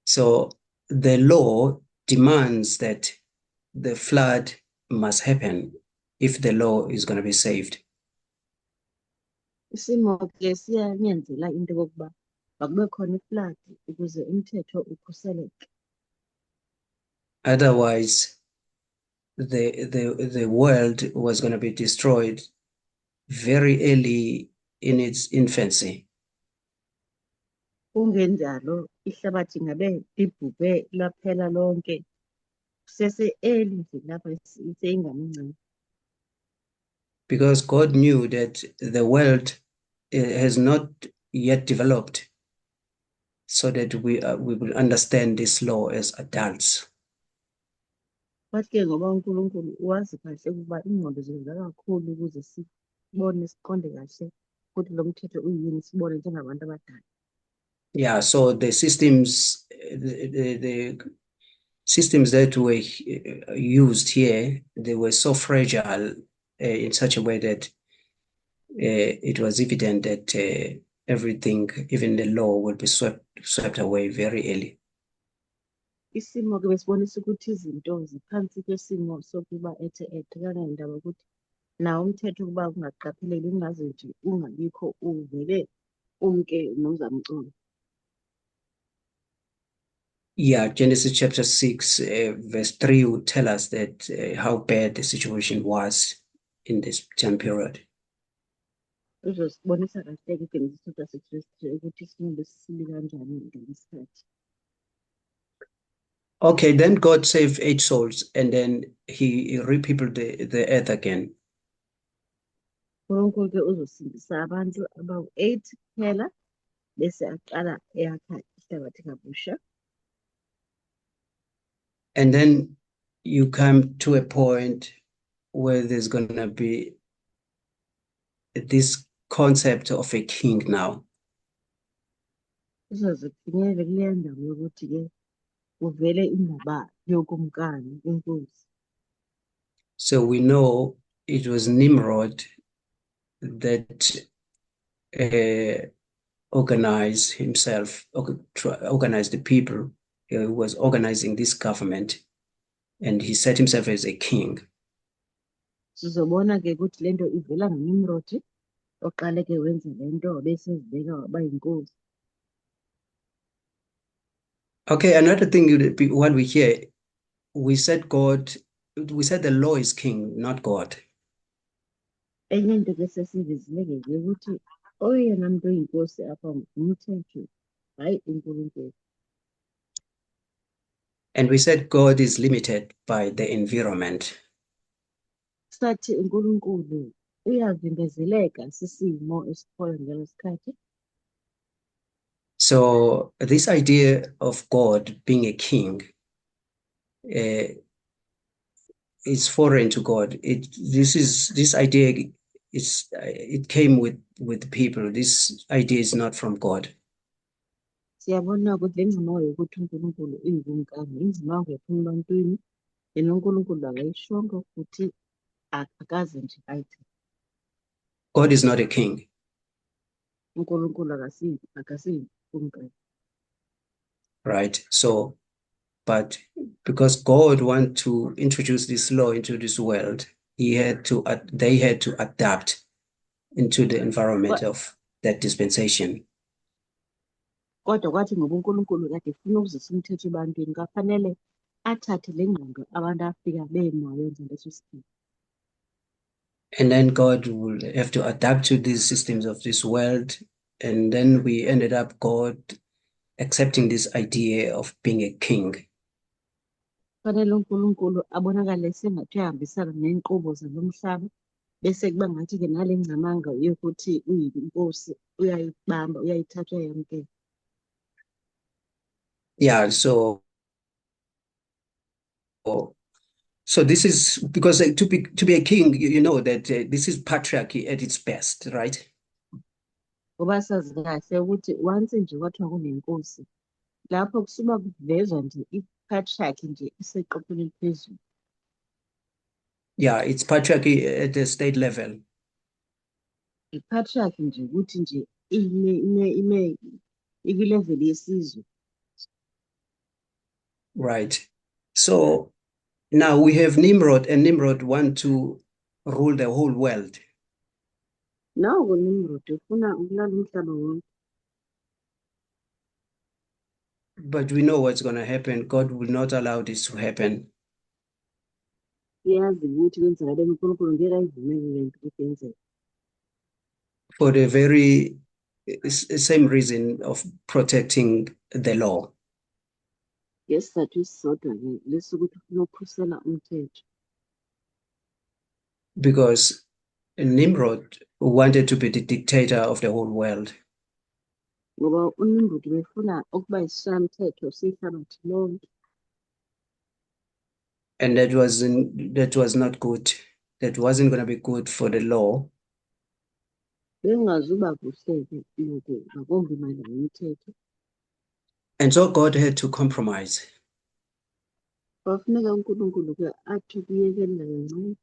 So the law demands that the flood must happen if the law is going to be saved. Isimo ke siyanyanzela into yokuba makube khona iflood ukuze umthetho ukhuseleke. Otherwise, the world was going to be destroyed very early in its infancy. Kungenjalo ihlabathi ngabe libhubhe laphela lonke sese early nje lapha iseyingane encane. Because God knew that the world has not yet developed so that we will understand this law as adults. But ke ngoba uNkulunkulu wazi kahle ukuba ingqondo zenza kakhulu ukuze sibone siqonde kahle ukuthi lo mthetho uyini sibone njengabantu abadala. Yeah, so the systems the systems that were used here, they were so fragile in such a way that it was evident that everything, even the law, will be swept away very early. Isimo ke besibonisa ukuthi izinto ziphansi kwesimo sokuba ethe kangendaba ukuthi nawo umthetho ukuba ungaqapheleli ungaze nje ungabikho uvele umke nomzamculo. Yeah, Genesis chapter 6, verse 3 will tell us that how bad the situation was in this time period. Uzosibonisa kahle ke uGenesis chapter 6 verse 3 ukuthi isinqumo sisibe kanjani ngesikhathi. Okay, then God saved 8 souls and then he repeopled the earth again. uNkulunkulu ke uzosindisa abantu abawu-8 kuphela bese aqala eyakha ihlabathi kabusha. And then you come to a point where there's going to be this concept of a king now. Kuzoze kufinyelele kuleya ndawo yokuthi ke kuvele indaba yokumkani inkosi. So we know it was Nimrod that organized himself, organized the people. He was organizing this government and he set himself as a king. Sizobona ke ukuthi lento ivela ngoNimrod oqale ke wenza lento bese ezibeka waba yinkosi. Okay, another thing what we hear, we said the law is king, not God. Enye into ke sesivizile ke ukuthi oyena muntu oyinkosi apha ngumthetho hayi uNkulunkulu. And we said God is limited by the environment. Sathi uNkulunkulu uyavimbezeleka sisimo esikhoyo ngelo sikhathi. So this idea of God being a king is foreign to God. This idea it came with people. This idea is not from God. Siyabona ukuthi le ngxomo yokuthi uNkulunkulu uyinkumkani inzima ngekho ebantwini yena uNkulunkulu akayishongo futhi akaze nje ayithi God is not a king. uNkulunkulu akasiyi Right? So, but because God want to introduce this law into this world, they had to adapt into the environment of that dispensation. kodwa kwathi ngoba uNkulunkulu kade efuna ukuzisa umthetho ebantwini kafanele athathe le ngqondo abantu afika benayo ngaleso sikhathi. And then God will have to adapt to these systems of this world. And then we ended up God accepting this idea of being a king. Kufanele uNkulunkulu abonakale sengathi uyahambisana ney'nqubo zalo mhlaba bese kuba ngathi-ke nale ngcamango yokuthi uyinkosi uyayibamba, uyayithatha, uyayamkela. Yeah, so this is because to be a king, you know that this is patriarchy at its best, right? Ngoba sazi kahle ukuthi once nje kwathiwa kunenkosi lapho kusuba kuvezwa nje i-patriarchy nje iseqophelweni eliphezulu. Yeah, it's patriarchy at the state level. I-patriarchy nje ukuthi nje ikwilevel yesizwe. Right. So now we have Nimrod, and Nimrod want to rule the whole world. Nawo Nimrod ufuna ukulala umhlaba wonke. But we know what's going to happen. God will not allow this to happen. Uyazi ukuthi kwenzakale uNkulunkulu ngeke ayivumele le nto ukuthi yenzeke. For the very same reason of protecting the law. Ngesizathu esisodwa-ke lesi ukuthi ufuna ukukhusela umthetho. Because Nimrod wanted to be the dictator of the whole world. Ngoba uNimrod befuna ukuba isishayamthetho sehlabathi lonke. And that was not good. That wasn't going to be good for the law. Bengazuba kuhle-ke lokho ngakumbi mayelana nomthetho. And so God had to compromise. Kwafuneka uNkulunkulu-ke athi ukuyekelela kancane.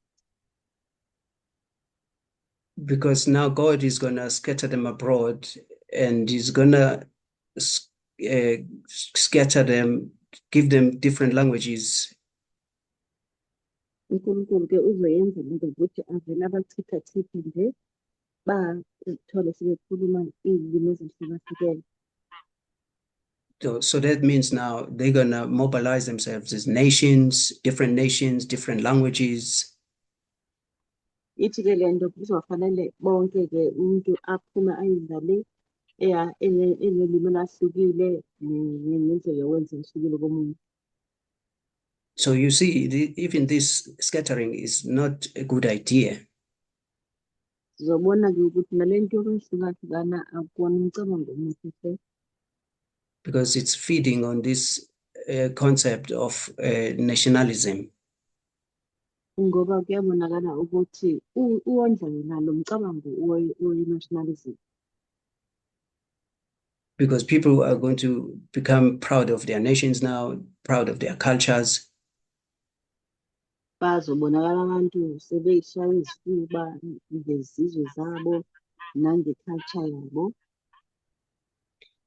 Because now God is going to scatter them abroad, and he's going to scatter them, give them different languages. uNkulunkulu-ke uzoyenza lento ukuthi avele abachithachithi nje bazithole sebekhuluma iy'limi ezahlukahlukene. So that means now they're going to mobilize themselves as nations, different languages. Ithi-ke le nto kuzofanele bonke-ke umuntu aphume ayidlale enolimi olahlukile nendlela yokwenza ehlukile komuntu. So you see, even this scattering is not a good idea. Sizobona-ke ukuthi nale nto yokwehlukahlukana akuwona umcabango omuhle hle. Because it's feeding on this concept of nationalism. Ngoba kuyabonakala ukuthi uwondla wona lo mcabango we-nationalism. Because people are going to become proud of their nations now, proud of their cultures. Bazobonakala abantu sebeyishaya izifuba ngezizwe zabo nange-culture yabo.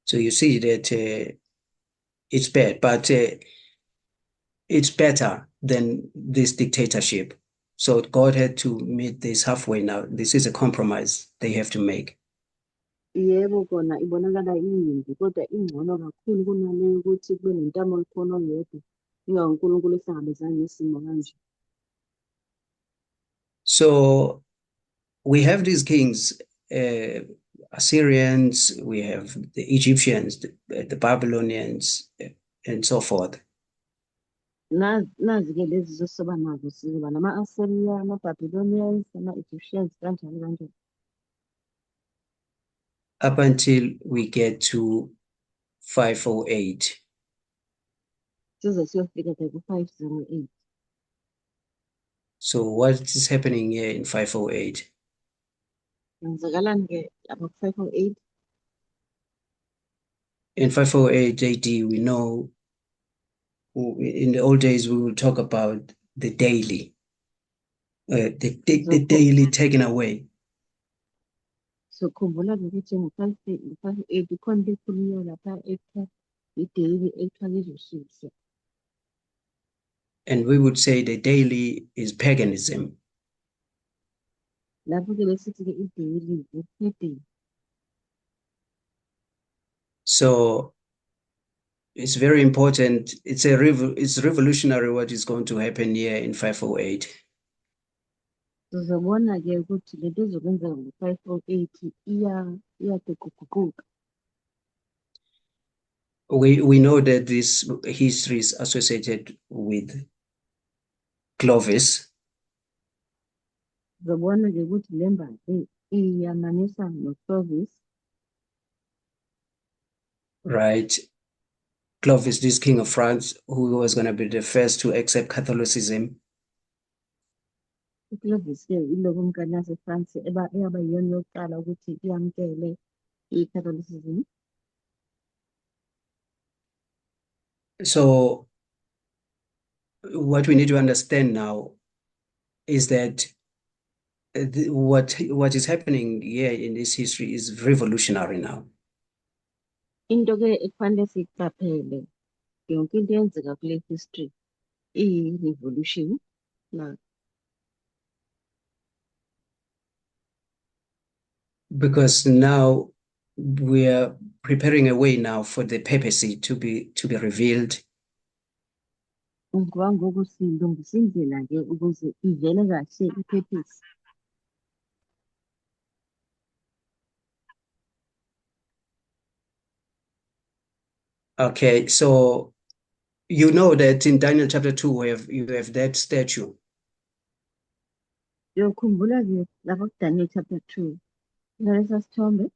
So you see that it's bad, but it's better than this dictatorship. So God had to meet this halfway now. This is a compromise they have to make. Yebo kona ibonakala iyimbi kodwa ingcono kakhulu kunale ukuthi kube nentamo olukhona oyedwa ingawonkulunkulu ehlangabezana nesimo kanje. So we have these kings, Assyrians, we have the Egyptians, the Babylonians, and so forth. Nazi-ke lezi zosoba nazo sizoba nama-Assyria, ama-Babylonians, ama-Egyptians kanjalo kanjalo. Up until we get to 508. Size siyofika ku-508. So what is happening here in 508? Kwenzakalani-ke lapha ku-508? In 508 AD, we know in the old days we will talk about the daily. the daily taken away. So khumbula ukuthi ngo-5:8 ikhona into ekhulunywa lapha ekuthiwa i-daily ekuthiwa lizosuswa. And we would say the daily is paganism. Lapho-ke besithi-ke i-daily i-day. So it's very important. It's revolutionary what is going to happen here in 508. Sizobona-ke ukuthi lento ezokwenzeka ngo-508 iyaguquguquka. We know that this history is associated with Clovis. Sizobona-ke ukuthi le mbali iyamanisa no-Clovis. Right. Clovis, this king of France, who was going to be the first to accept Catholicism. uClovis-ke iloko umkani yaseFrance eyaba yiyona yokuqala ukuthi iyamukele i-Catholicism. So what we need to understand now is that what is happening here in this history is revolutionary now. Into-ke ekufanele siyiqaphele yonke into eyenzeka kule history iyi-revolution na Because now we are preparing a way now for the papacy to be revealed. ngoba ngoku silungisa indlela-ke ukuze ivele kahle iphephisi. Okay, so you know that in Daniel chapter 2, you have that statue. Uyokhumbula-ke lapha kuDaniel chapter 2 nalesa sithombe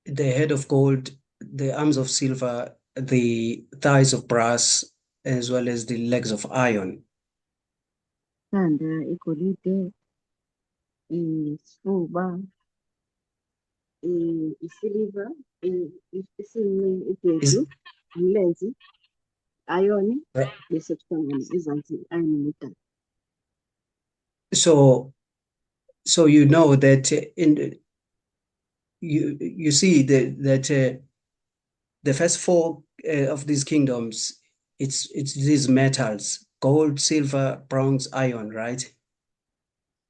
The head of gold, the arms of silver, the thighs of brass, as well as the legs of iron. ikhanda igolide isifuba isiliva isinqi ibhedu umlenze ayoni Right. bese kuhlangana izansi ayoni nedala. So you know that you see that the first four of these kingdoms, it's these metals: gold, silver, bronze, iron, right?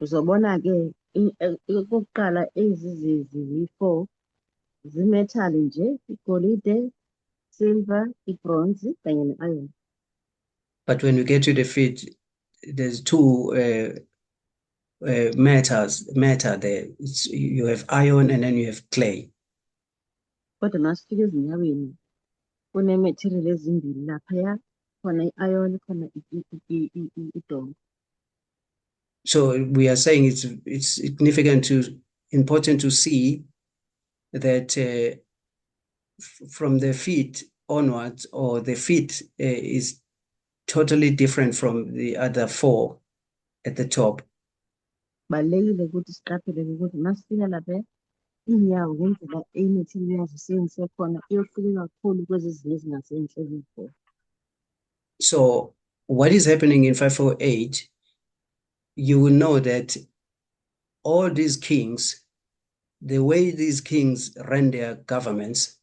Uzobona-ke okokuqala eziyi-4 zimetal nje igolide, silver, ibronze kanye ne-iron. But when you get to the feet, there's two matter there. You have iron and then you have clay. Kodwa masifika ezinyaweni kune-material ezimbili laphaya, khona i-iron khona idongo. So we are saying it's important to see that from the feet onwards, or the feet is totally different from the other four at the top. Balulekile ukuthi siqaphele ukuthi masifika laphaya iy'nyawo ngendlela i-material yazo isebenzise khona iyohluke kakhulu kwezi ezinye ezingasenhle eziyi-4. So what is happening in 508, you will know that all these kings, the way these kings ran their governments,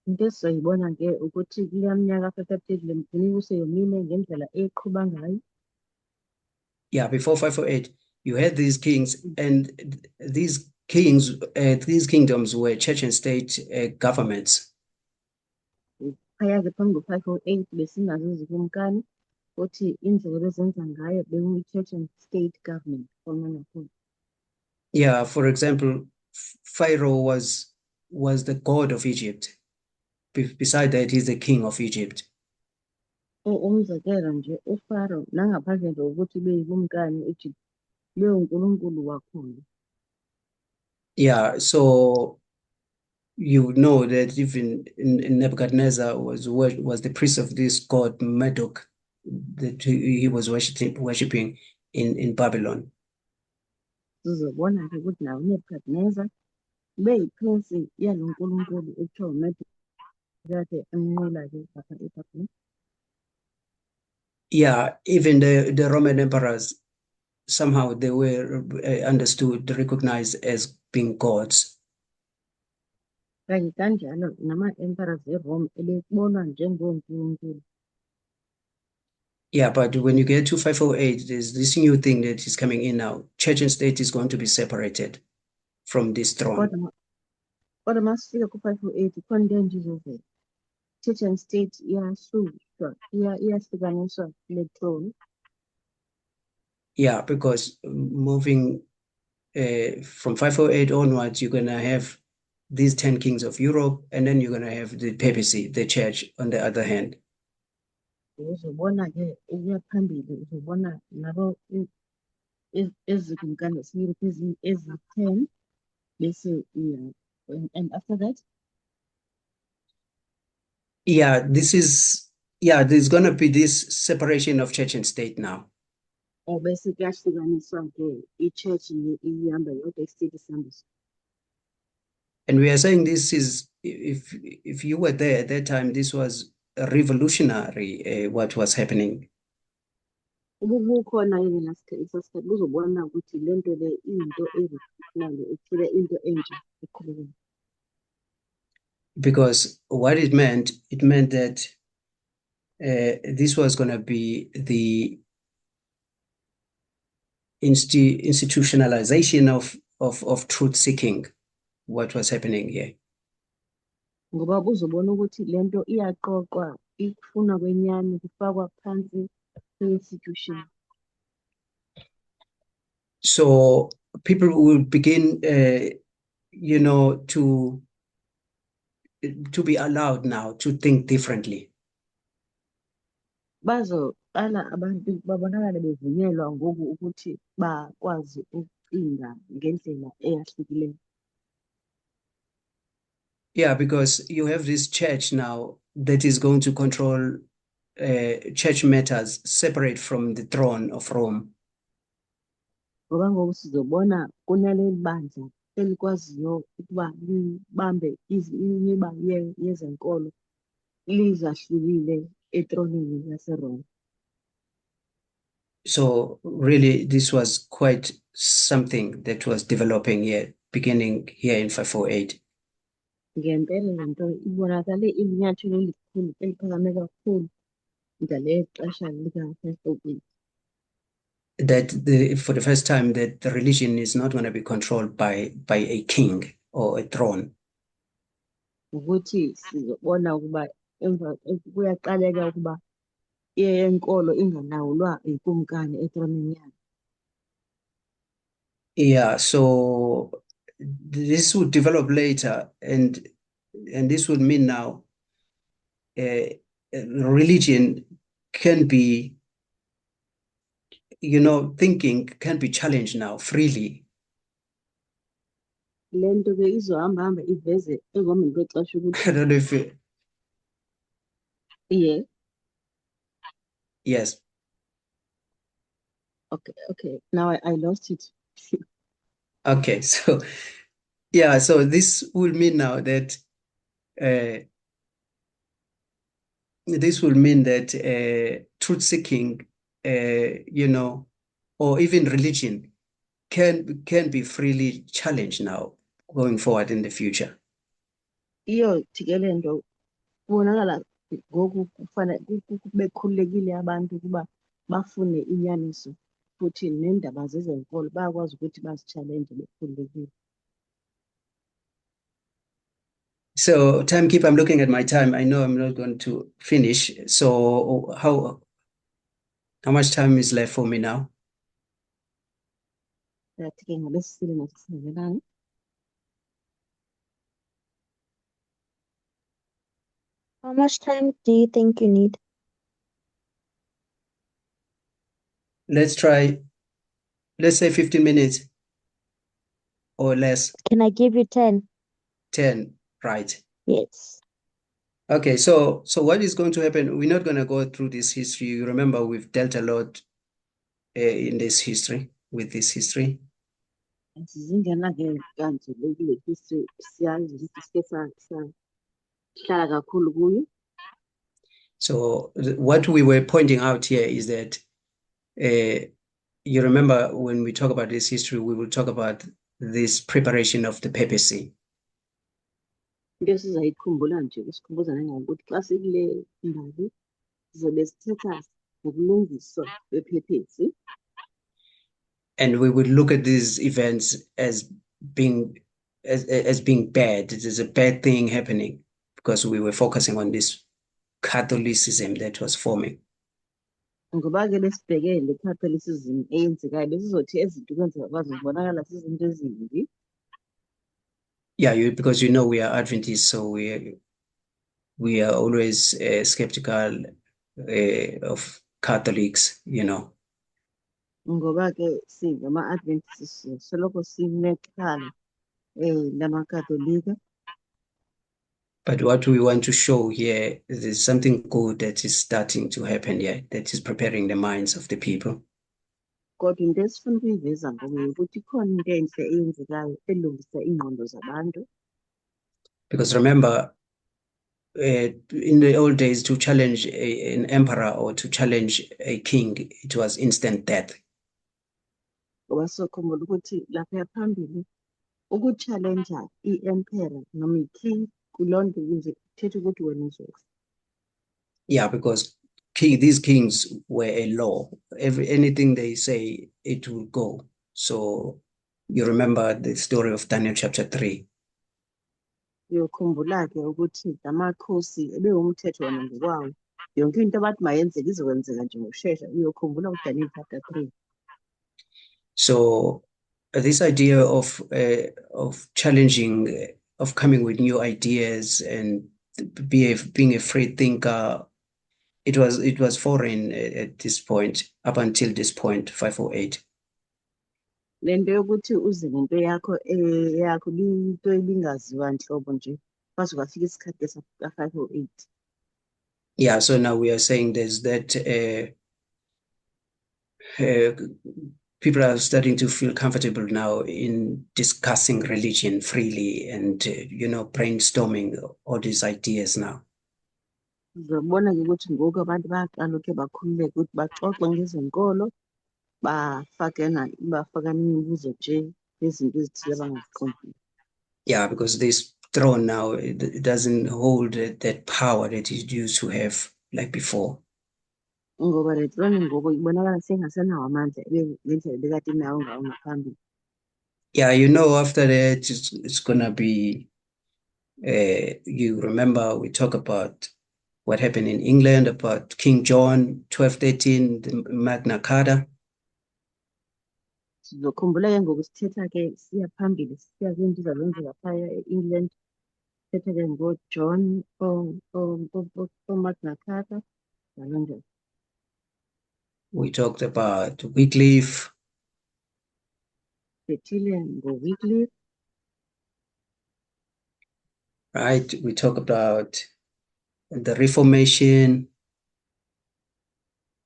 Into esizoyibona-ke ukuthi kuleya minyaka ka-38 le mibutho yomile ngendlela eqhuba ngayo. yeah, before 508, you had these kings, and these kingdoms were church and state governments. Phaya-ke phambi ko-508 besinazo izikumkani futhi indlela bezenza ngayo beku-church and state government khona nakhona. Yeah, for example, Pharaoh was the god of Egypt. Beside that, he's the king of Egypt. Umzekelo nje uFaro nangaphandle nje ukuthi beyikumkani e-Egypt leyo uNkulunkulu wakhona. Yeah, so you know that even in Nebuchadnezzar was the priest of this god Marduk that he was worshiping in Babylon. Sizobona-ke ukuthi nawo uNebukadnezar beyiprinsi yalo nkulunkulu ekuthiwa uMarduk kade emnqula-ke lapha eBhabhiloni. Yeah, even the Roman emperors, somehow they were understood, recognized as being gods. kanye kanjalo nama-emperors eRome ebebonwa njengonkulunkulu. Yeah, but when you get to 508, there's this new thing that is coming in now. Church and state is going to be separated from this throne. Kodwa masifika ku-508 khona into enje izovela. Church and state iyasuswa, iyahlukaniswa kule throne. Yeah, because moving from 508 onwards, you're going to have these 10 kings of Europe, and then you're going to have the papacy, the church, on the other hand. Uzobona-ke ukuya phambili, uzobona labo ezikumkani zaseYurophu ezi-10 bese and after that there's going to be this separation of church and state now. bese kuyahlukaniswa-ke i-church ihamba yodwa, i-state isihambe. And we are saying this is, if you were there at that time, this was revolutionary, what was happening. Kukhona-ke ngasikhathi kuzobona ukuthi le nto le into erevolutionary, ethule into entsha eqhubekayo. Because what it meant that this was going to be the institutionalization of truth seeking, what was happening here. Ngoba uzobona ukuthi le nto iyaqoqwa, ikufuna kwenyani kufakwa phansi kwe-institution. So people will begin, to be allowed now to think differently. Bazoqala abantu babonakala bevunyelwa ngoku ukuthi bakwazi ukucinga ngendlela eyahlukileyo. Yeah, because you have this church now that is going to control church matters separate from the throne of Rome. Ngoba ngoku sizobona kunaleli bandla elikwaziyo ukuba libambe imiba yezenkolo lizahlukile etronini yaseRome. So really, this was quite something that was developing here, beginning here in 508. Ngempela le nto ibonakale ilinyathelo elikhulu eliphakame kakhulu ngale xesha lika-508. That for the first time that the religion is not going to be controlled by a king or a throne. Ukuthi sizobona ukuba emva kuyaqaleka ukuba enkolo ingalawulwa inkumkani etronini yakhe. Yeah, so this would develop later, and this would mean now religion can be, thinking can be challenged now freely. Le nto ke izohamba iveze ekuhambeni kwexesha ukuthi I don't know if yes. Okay, now I lost it. Okay, so yeah, so this will mean now that truth seeking, or even religion can be freely challenged now going forward in the future. Iyo-ke le nto kubonakala ngoku bekhululekile abantu ukuba bafune inyaniso futhi neendaba zezenkolo bayakwazi ukuthi bazitshalenje bekhululekile. So timekeeper, I'm looking at my time. I know I'm not going to finish. So how much time is left for me now? Yathi-ke ngabe sisile nathi singavelani. How much time do you think you need? Let's say 15 minutes or less. Can I give you 10? 10, right. Yes. Okay, so what is going to happen? We're not going to go through this history. You remember we've dealt a lot with this history. Sizingena-ke kanje kule history siyazi ukuthi sike sahlala kakhulu kuyo. So what we were pointing out here is that you remember when we talk about this history, we will talk about this preparation of the papacy. Into esizayikhumbula nje kusikhumbuza nangokuthi xa sikule ndawo sizobe sithetha ngokulungiswa kwephephetsi. And we would look at these events as being bad. It is a bad thing happening because we were focusing on this Catholicism that was forming. Ngoba ke lesibheke le Catholicism eyenzekayo besizothi ezinto kwenzeka kwazo zibonakala zizinto ezimbi. Yeah, because you know we are Adventists, so we are always skeptical of Catholics, you know. Ngoba ke singama-Adventists soloko sinexhala lamaKatolika. But what we want to show here is there's something good that is starting to happen here, that is preparing the minds of the people. Kodwa into esifuna ukuyiveza ngokuye ukuthi ikhona into enhle eyenzekayo elungisa ingqondo zabantu. Because remember, in the old days, to challenge an emperor or to challenge a king, it was instant death. Ngoba sokhumbula ukuthi lapha phambili ukuchallenja i-emperor noma i-king kuloo nto nje kuthetha ukuthi wena uzofa. Yeah, because these kings were a law. Anything they say, it will go. So you remember the story of Daniel chapter 3. Uyokhumbula ke ukuthi amakhosi ebewumthetho wona ngokwawo yonke into abathi mayenzeka izokwenzeka nje ngokushesha. Uyokhumbula uDaniel chapter 3. So this idea of challenging, of coming with new ideas and being a free thinker, it was foreign at this point, up until this point, 508. Lento yokuthi uze nento yakho into ebingaziwa nhlobo nje kwaze kwafika isikhathi ka-508. Yeah, so now we are saying there's that people are starting to feel comfortable now in discussing religion freely and brainstorming all these ideas now. Uzobona ke ukuthi ngoku abantu bayaqala ukhe bakhululeke ukuthi baxoxe ngezenkolo bafakana imibuzo nje nezinto ezithile abangaziqondiyo. Yeah, because this throne now, it doesn't hold that power that it used to have like before. Ngoba le throne ngoku ibonakala sengasenawo amandla ngendlela ebekade inawo ngawo ngaphambili. Yeah, after that it's gonna be you remember we talk about what happened in England about King John 1213, the Magna Carta. Sizokhumbula ke ngoku sithetha ke siya phambili siya kwinto ezazenzeka phaya e-England. Sithetha ke ngoJohn Magna Carta nalo njalo. We talked about Wycliffe. Sithile ngoWycliffe. Right, we talk about the Reformation.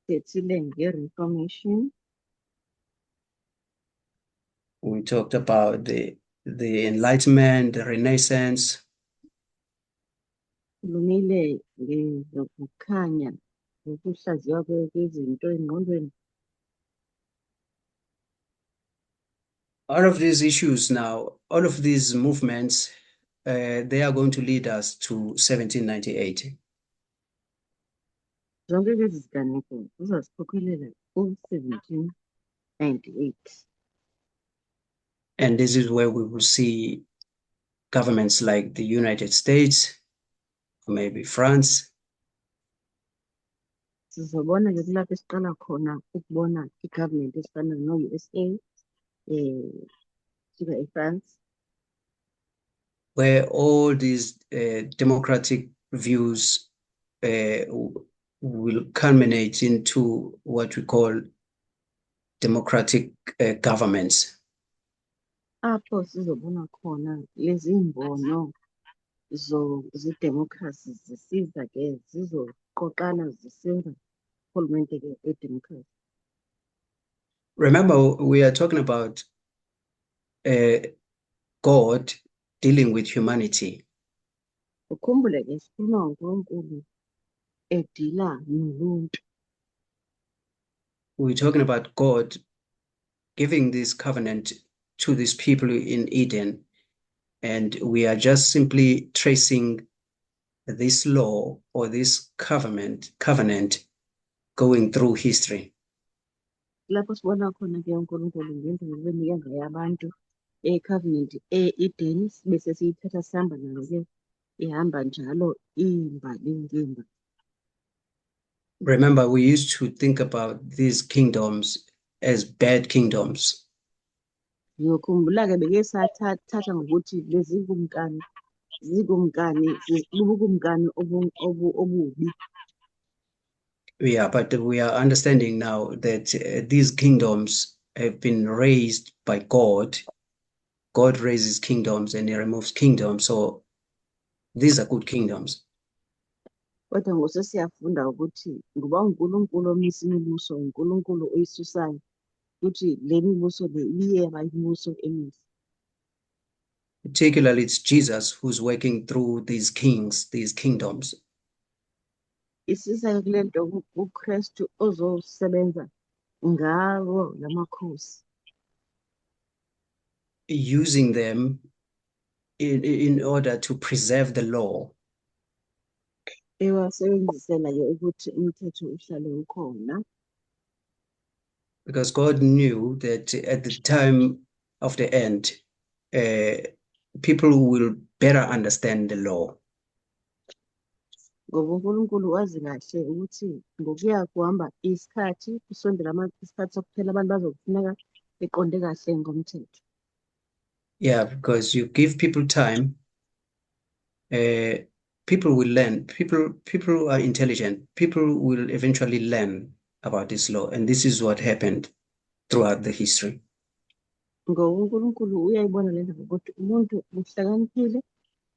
Sithile nge-Reformation. We talked about the Enlightenment, the Renaissance. Lumile ngokukhanya ngokuhlaziywa kwezinto engqondweni. All of these issues now, all of these movements, they are going to lead us to 1798. Zonke lezi ziganeko zizasikhokhelela ku-1798. And this is where we will see governments like the United States, or maybe France. Sizobona ke kulapho esiqala khona ukubona i-government esifana no-USA, suka e-France. Where all these democratic views will culminate into what we call democratic governments. Apho sizobona khona lezi mbono zedemocracy zisiza ke zizoqoqana zisenza urhulumente ke edemocracy. Remember, we are talking about God dealing with humanity. Ukhumbule ke sikhuluma ngoNkulunkulu edila noluntu. We're talking about God giving this covenant to these people in Eden, and we are just simply tracing this law or this covenant going through history. Lapho sibona khona ke uNkulunkulu ngendlela benika ngayo abantu covenant Eden, bese siyithatha sihamba nayo ke ihamba njalo imbali ngimba. Remember, we used to think about these kingdoms as bad kingdoms. Ngiyokhumbula ke beke sathatha ngokuthi lezi zikumkani obubi. Yeah, but we are understanding now that these kingdoms have been raised by God. God raises kingdoms and he removes kingdoms. So these are good kingdoms. Kodwa ngose siyafunda ukuthi ngoba uNkulunkulu omisa imibuso, uNkulunkulu oyisusayo, ukuthi le mibuso le iyeba imibuso emihle. Particularly, it's Jesus who's working through these kings, these kingdoms. Isisayo kule nto uKristu ozosebenza ngawo lamakhosi. Using them in order to preserve the law. Ewasebenzisela ke ukuthi umthetho uhlale ukhona. Because God knew that at the time of the end, people will better understand the law. Ngoba uNkulunkulu wazi kahle ukuthi ngokuya kuhamba isikhathi kusondela isikhathi sokuphela abantu bazokufuneka beqonde kahle ngomthetho. Yeah, because you give people time, people will learn. People are intelligent. People will eventually learn about this law, and this is what happened throughout the history. Ngoba uNkulunkulu uyayibona le ndaba ukuthi umuntu uhlakaniphile,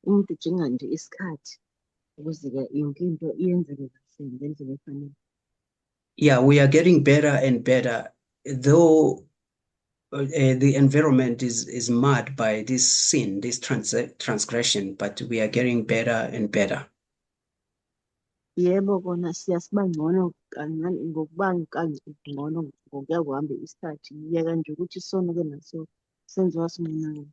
umuntu udinga nje isikhathi ukuze ke yonke into iyenzeke kahle ngendlela efanele. Yeah, we are getting better and better, though the environment is marred by this sin, this transgression, but we are getting better and better. Yebo kona siyasiba ngcono kancane ngokuba ngcono ngokuya kuhamba isikhathi yeka nje ukuthi sona ke naso senziwa simonakalo.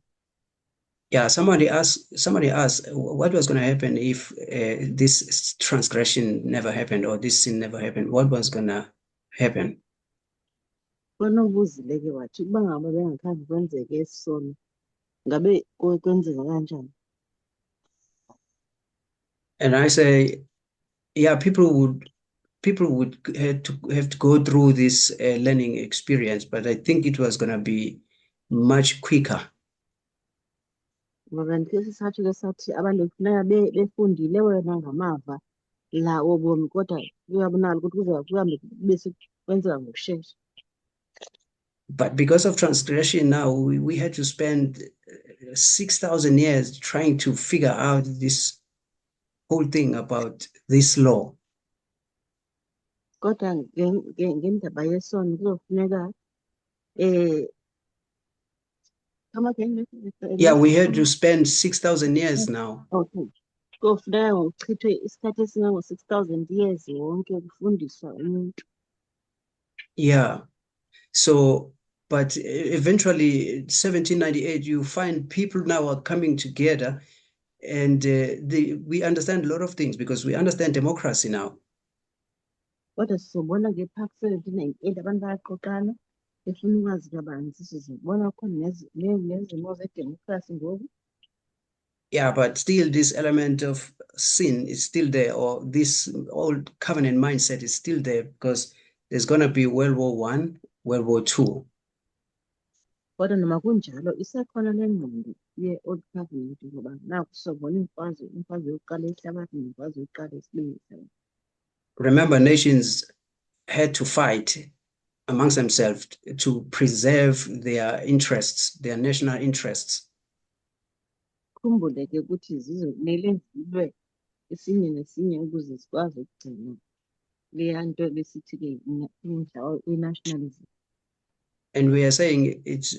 Yeah, somebody asked what was going to happen if this transgression never happened or this sin never happened. What was going to happen? Kona ubuzile ke wathi kuba ngaba bengakhange kwenzeke esisono ngabe kwenzeka kanjani. And I say, yeah, people would have to go through this learning experience, but I think it was going to be much quicker. Ngoba ndike sisathu ke sathi abantu kufuneka befundile wena ngamava lawo bomi kodwa kuyabonakala ukuthi kuhambe bese kwenzeka ngokushesha. But because of transgression now, we had to spend 6,000 years trying to figure out this whole thing about this law. Kodwa ngendaba yesono kuzofuneka Yeah, we had to spend 6,000 years now. Okay. Kuzofuneka ngokuchithwe isikhathi esingango 6,000 years wonke kufundiswa umuntu. Yeah. So, but eventually, 1798, you find people now are coming together, and we understand a lot of things because we understand democracy now. Kodwa sizobona ke phaa ku-1798 abantu bayaqoqana befuna ukwazi kabanzi sizobona khona nezimo zedemokhrasi ngoku. Yeah, but still this element of sin is still there, or this old covenant mindset is still there because there's going to be World War I, World War II. Kodwa noma kunjalo isekhona le ngqondo ye-old covenant ngoba naku sizobona imfazwe yokuqala ehlabathi nemfazwe yokuqala yesibili ehlabathi. Remember, nations had to fight amongst themselves to preserve their interests, their national interests. Khumbule ke ukuthi zizokumele zilwe esinye nesinye ukuze sikwazi ukugcina leya nto besithi ke i-nationalism. And we are saying it's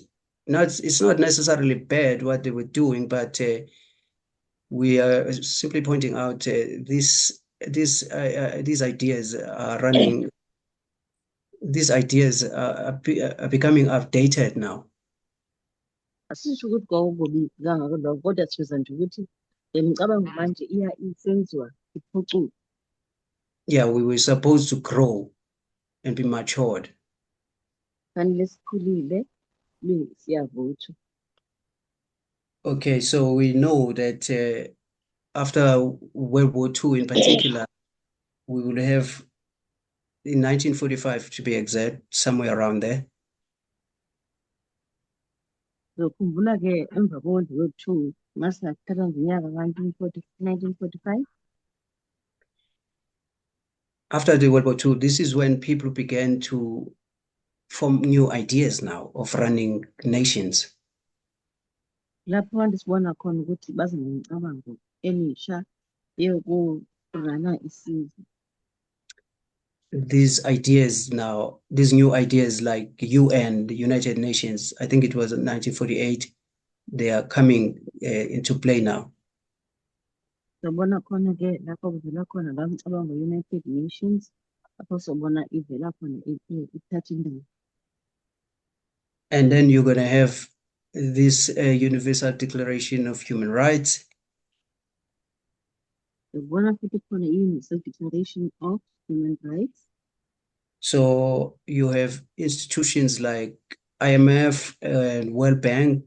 not necessarily bad what they were doing, but we are simply pointing out this these ideas are running. These ideas are becoming outdated now. Asisho ukuthi kwakukubi kangako lokho, kodwa sifisa nje ukuthi le micabango manje isenziwa iphucuke. Yeah, we were supposed to grow and be matured. Fanele sikhulile siyavuthwa. Okay, so we know that after World War II in particular, we will have in 1945 to be exact, somewhere around there. Ngikhumbula-ke emva koWorld War II masaqala ngonyaka ka-1945. After the World War II, this is when people began to form new ideas now of running nations. Lapho abantu sibona khona ukuthi baze nemicabango emisha yokurana isizwe. These ideas now, these new ideas like UN, the United Nations, I think it was in 1948, they are coming into play now. Sobona khona-ke lapho kuvela khona la mcabango United Nations, lapho sobona ivela khona ithatha indawo. And then you're going to have this Universal Declaration of Human Rights. Sobona futhi khona i-Universal Declaration of Human Rights. So you have institutions like IMF and World Bank.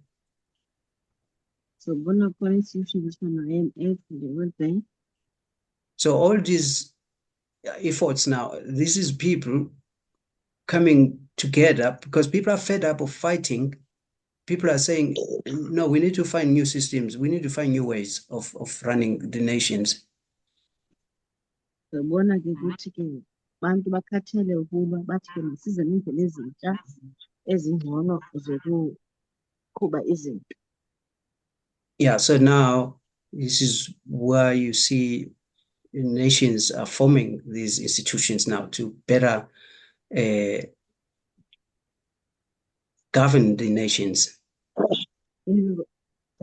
Sobona khona institutions ezifana IMF and the World Bank. So all these efforts now, this is people coming together because people are fed up of fighting. People are saying, no, we need to find new systems. We need to find new ways of running the nations. Sobona-ke ukuthi-ke abantu bakhathele ukuba bathi-ke masize nendlela ezintsha ezingcono zokuqhuba izinto. Yeah, so now this is where you see nations are forming these institutions now to better govern the nations.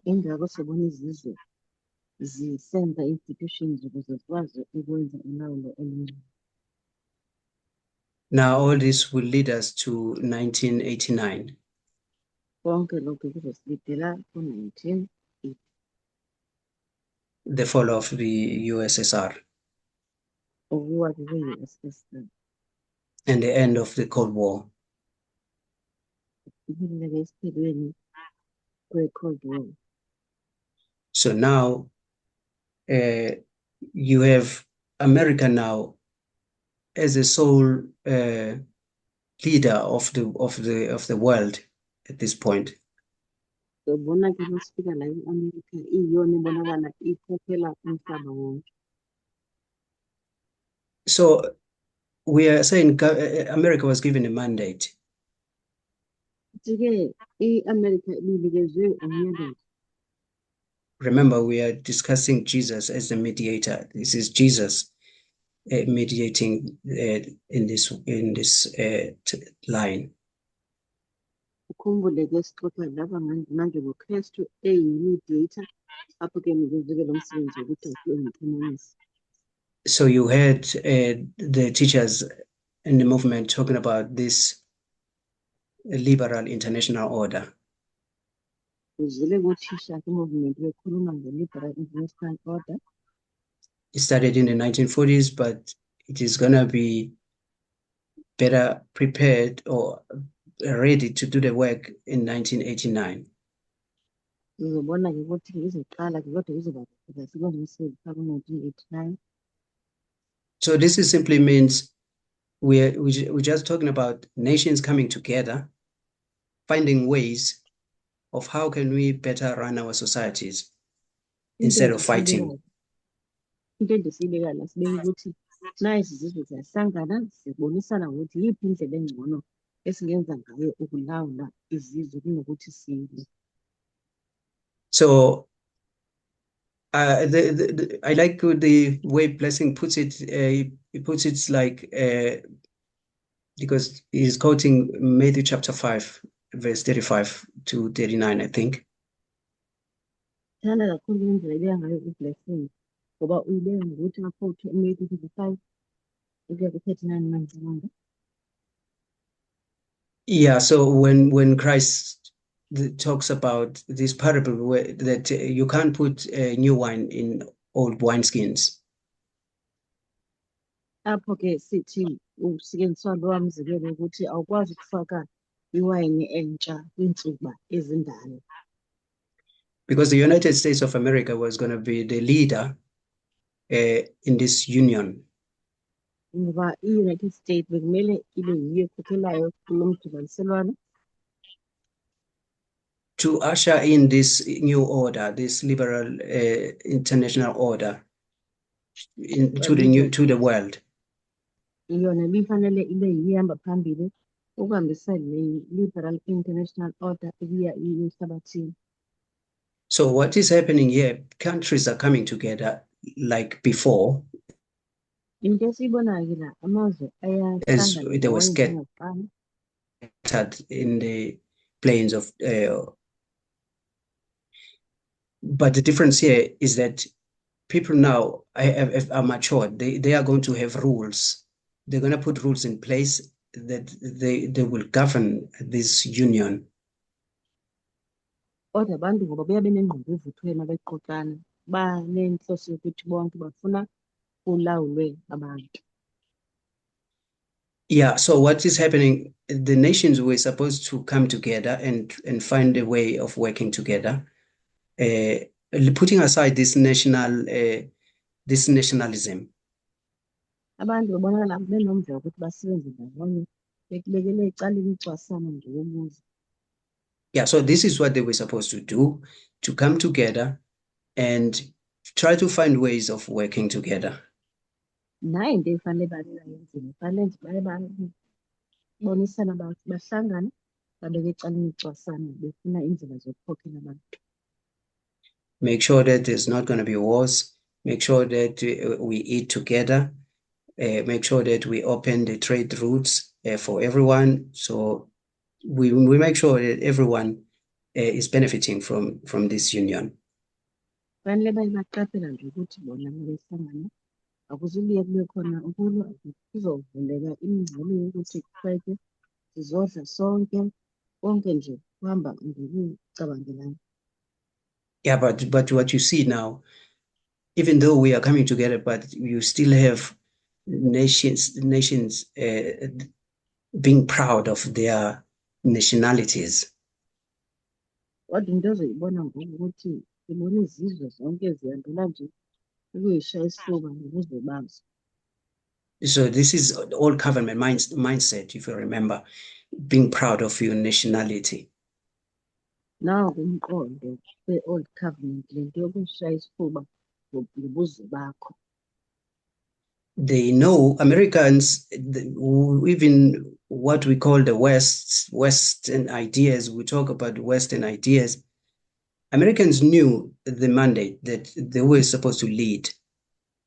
Ingako sobona izizwe zisenza institutions ukuze zikwazi ukwenza ulawulo olungcono. Now all this will lead us to 1989. Konke lokho kuzosilidela ku-1980. The fall of the USSR Ukuwa-ke kwe-USSR. and the end of the Cold War. Ikululeke esiphelweni kwe-Cold War. So now you have America now as a sole leader of the world at this point. Sobona-ke masifika la i-America iyona ibonakala ikhokhela umhlaba wonke. So we are saying America was given a mandate. Futhi-ke i-America ibinikezwe umyalelo. Remember, we are discussing Jesus as the mediator. This is Jesus mediating in this line. Ukhumbule-ke sixoxa lapha manje ngoKristu eyi-mediator, apho-ke ngikwenzeke lo msebenzi wokuthi asuke ngixhumanise. So you heard the teachers in the movement talking about this liberal international order. Uzwile kuthisha ku-movement bekhuluma nge-liberal international order. It started in the 1940s, but it is going to be better prepared or ready to do the work in 1989. Uzobona-ke ukuthi izoqala-ke kodwa izoba kahle umsebenzi phaa ku-1989. So this is simply means we're just talking about nations coming together, finding ways of how can we better run our societies instead of fighting. Into endisiyibeka la sibeka ukuthi nazi izizwe ziyahlangana zibonisana ukuthi yiphi indlela engcono esingenza ngayo ukulawula izizwe kunokuthi silwe. So I like the way Blessing puts it. He puts it like because he's quoting Matthew chapter 5, verse 35 to 39, I think. Thanda kakhulu indlela ebeka ngayo uBlessing ngoba uyibeka ngokuthi ngapho May 2025 ukuya ku-39 uManzimanga. Yeah, so when Christ talks about this parable where that you can't put new wine in old wineskins. Apho ke sithi usetyenziswa lowa mzekelo ukuthi awukwazi ukufaka iwayini entsha kwiintsuba ezindala. Because the United States of America was going to be the leader in this union. Ngoba i-United States bekumele ibe yiyo ekhokhelayo kulo mdibaniselwano. To usher in this new order, this liberal international order to the world. Iyona lifanele ibe yihamba phambili ukuhambisa le liberal international order ukuya ehlabathini. So what is happening here? Countries are coming together like before. Into esiyibonayo la amazwe As ayahlangana they were ndawonye scattered in the plains of but the difference here is that people now are matured. They are going to have rules. They're going to put rules in place that they will govern this union. Kodwa abantu ngoba beyabe nengqondo evuthweni abeqoqana banenhloso yokuthi bonke bafuna kulawulwe abantu. Yeah, so what is happening, the nations were supposed to come together and find a way of working together, putting aside this nationalism. Abantu babonakala benomdla wokuthi basebenze ndawonye bekubekele ecaleni icwasana nje yomuzi. Yeah, so this is what they were supposed to do, to come together and try to find ways of working together. Naye into efanele bayenzile fanele nje baye babonisana bahlangana babeke ecaleni icwasana befuna indlela zokukhokhela abantu. Make sure that there's not going to be wars. Make sure that we eat together. Make sure that we open the trade routes for everyone. So we make sure that everyone is benefiting from this union. Fanele baye baqaphela nje ukuthi bona behlangana akuzubuye kube khona ukulwa kuzovuleka imingcele yokuthi kuqedwe sizodla sonke konke nje kuhamba ngokucabangelana. Yeah, but what you see now, even though we are coming together, but you still have nations being proud of their nationalities. Kodwa into ozoyibona ngokuthi ibona izizwe zonke zihambela nje ukuyishaya isifuba ngobuzwe bazo. So this is old government mindset, if you remember, being proud of your nationality. Nawo umqondo we-old covenant lento yokushaya isifuba ngobuzwe bakho. They know Americans, even what we call the Western ideas, we talk about Western ideas. Americans knew the mandate that they were supposed to lead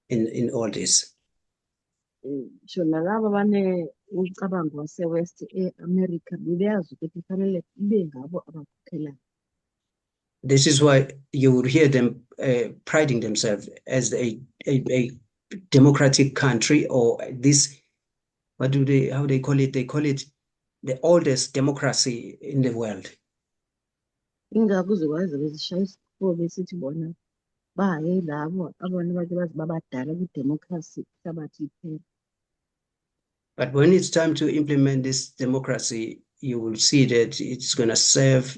in all this. Shona laba bane ucabango wase-West e-America bebeyazi ukuthi fanele ibe ngabo abakhokhelayo. This is why you would hear them priding themselves as a democratic country, or this, how they call it? They call it the oldest democracy in the world. Ingakho uzokwazi bezishaya isifuba besithi bona baye labo abona abantu bazi babadala kwi-democracy ihlabathi iphela. But when it's time to implement this democracy, you will see that it's going to serve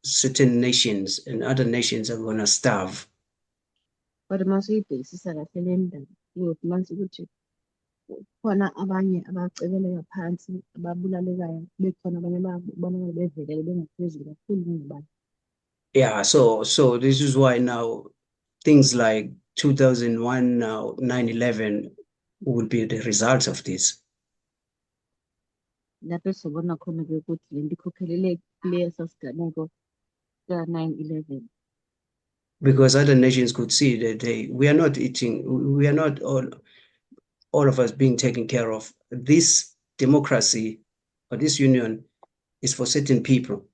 certain nations and other nations are going to starve. Kodwa masuyibhekisisa kahle le ndaba uyofumanisa ukuthi khona abanye abacebeleka phansi ababulalekayo bekhona abanye ababonakala bevelele bengaphezulu kakhulu kunabanye. Yeah, so this is why now things like 2001, now 9/11 would be the results of this. Lapho sobona khona ke ukuthi lento ikhokhelele kule sasigameko ka-9/11. Because other nations could see that we are not all of us being taken care of. This democracy or this union is for certain people.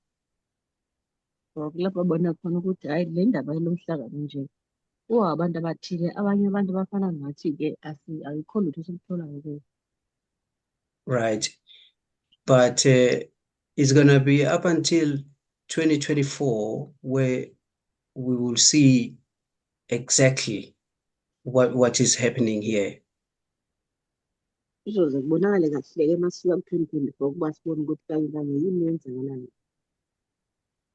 Lapho babona khona ukuthi hayi le ndaba yalo mhlangano nje abantu abathile, abanye abantu bafana nathi-ke ayikho lutho esilitholayo kuyo. right? But it's gonna be up until 2024 where we will see exactly what is happening here. Kuzoze kubonakale kahle-ke masifika ku-2024 ukuba sibone ukuthi kanye yini yenzakalayo.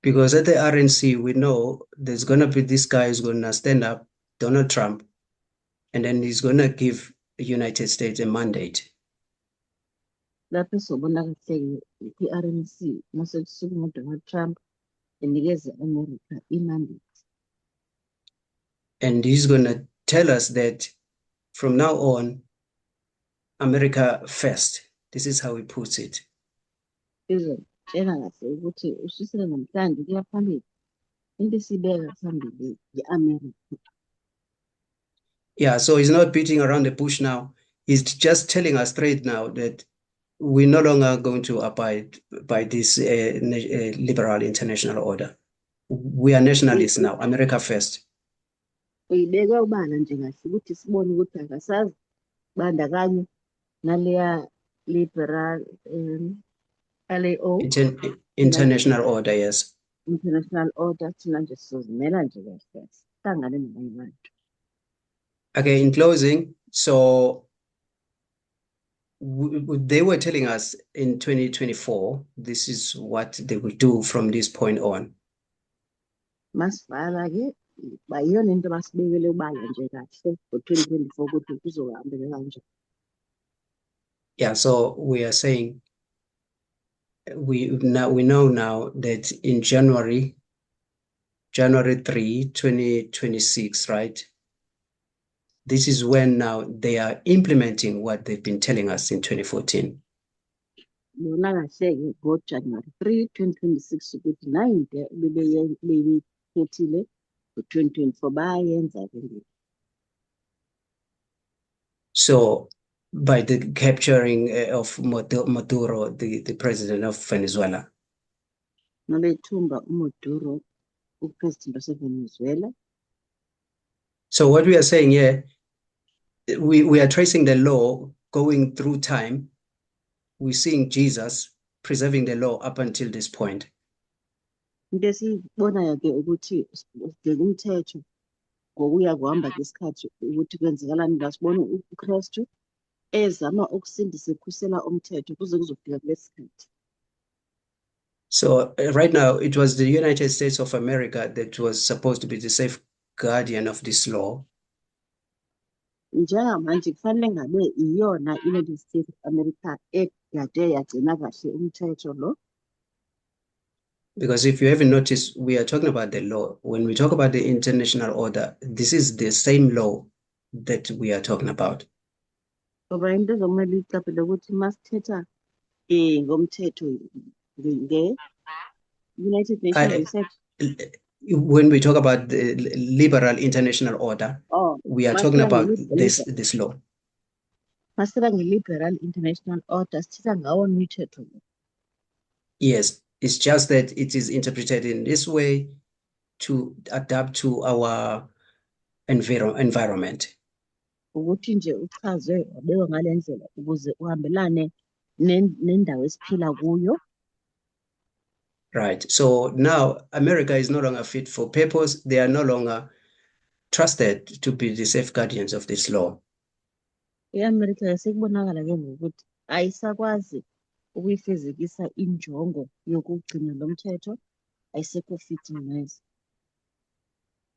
Because at the RNC, we know there's gonna be this guy who's gonna stand up, Donald Trump, and then he's gonna give the United States a mandate. Lapho sobona kahle-ke kwi-RNC mase kusuka ngo-Donald Trump enikeze America i-mandate. And he's gonna tell us that from now on, America first. This is how he puts it. Izotshela kahle ukuthi ususela namhlanje kuya phambili into esiyibeka phambili yi-America. Yeah, so he's not beating around the bush now. He's just telling us straight now that we're no longer going to abide by this liberal international order. We are nationalists now, America first. Uyibeka ubala nje kahle ukuthi sibone ukuthi akasazi bandakanye naleya liberal LAO International order, yes. international order thina nje sizozimela nje kahle sihlangane nabanye abantu. Okay, in closing, so they were telling us in 2024, this is what they will do from this point on. Masifala-ke bayiyona into basibekele ubala nje kahle ngo-2024 ukuthi kuzohambeka kanjani. Yeah, so we are saying we know now that in January 3, 2026, right? This is when now they are implementing what they've been telling us in 2014. Bona kahle-ke ngo-January 3, 2026 ukuthi nayo into bebeyikhethile ngo-2024 bayenza-ke nje. So by the capturing of Maduro, the president of Venezuela. Nabethumba uMaduro, upresident waseVenezuela. So what we are saying here, we are tracing the law going through time. We're seeing Jesus preserving the law up until this point. Into esiyibonayo-ke ukuthi sibheka umthetho ngokuya kuhamba kwesikhathi ukuthi kwenzekalani la sibone uKristu ezama ukusindisa ekhusela umthetho kuze kuzofika kulesi sikhathi. So right now, it was the United States of America that was supposed to be the safe guardian of this law. Njengamanje kufanele ngabe iyona i-United States of America egade yagcina kahle umthetho lo. Because if you haven't noticed, we are talking about the law. When we talk about the international order, this is the same law that we are talking about. Ngoba into ezokumele iqaphele ukuthi masithetha ngomthetho nge-United Nations Research. When we talk about the liberal international order, we are talking about this law. Masithetha nge-liberal international order sithetha ngawo umthetho lo. Yes, it's just that it is interpreted in this way to adapt to our environment. Ukuthi nje uchazwe wabekwa ngale ndlela ukuze uhambelane nendawo esiphila kuyo. Right. So now America is no longer fit for purpose. They are no longer trusted to be the safe guardians of this law. I-America sekubonakala ke ngokuthi ayisakwazi ukuyifezekisa injongo yokugcina lo mthetho ayisekho fit neze.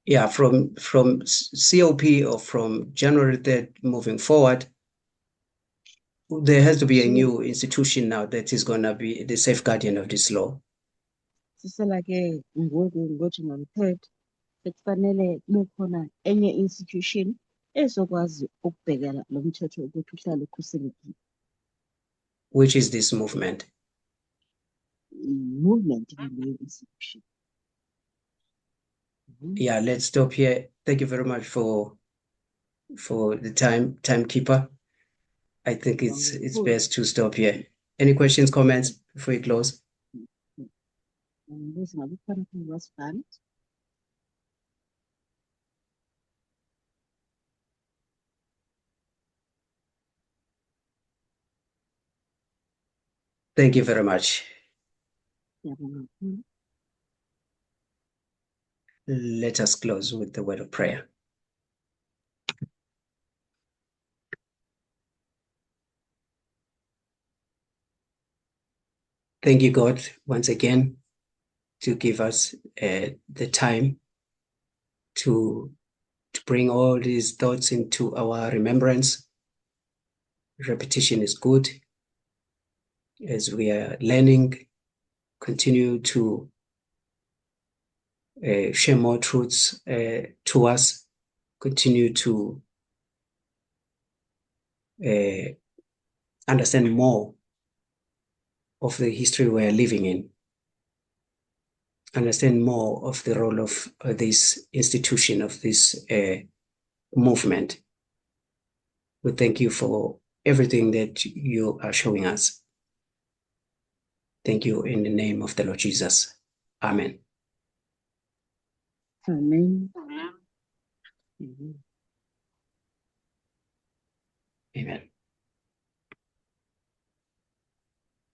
Yeah, from COP or from January 3rd moving forward, there has to be a new institution now that is going to be the safe guardian of this law. Sisela ke ngoku ngo-January 3rd sekufanele kube khona enye institution ezokwazi ukubhekela lo mthetho ukuthi uhlale ukhuselekile. Which is this movement? Movement leyo institution. Yeah, let's stop here. Thank you very much for the timekeeper. I think it's best to stop here. Any questions, comments before we close? Thank you very much. Siyabonga. Let us close with the word of prayer. Thank you, God, once again, to give us the time to bring all these thoughts into our remembrance. Repetition is good. As we are learning, continue to share more truths to us, continue to understand more of the history we are living in, understand more of the role of this institution, of this movement. We thank you for everything that you are showing us. Thank you in the name of the Lord Jesus. Amen. Amen. Amen.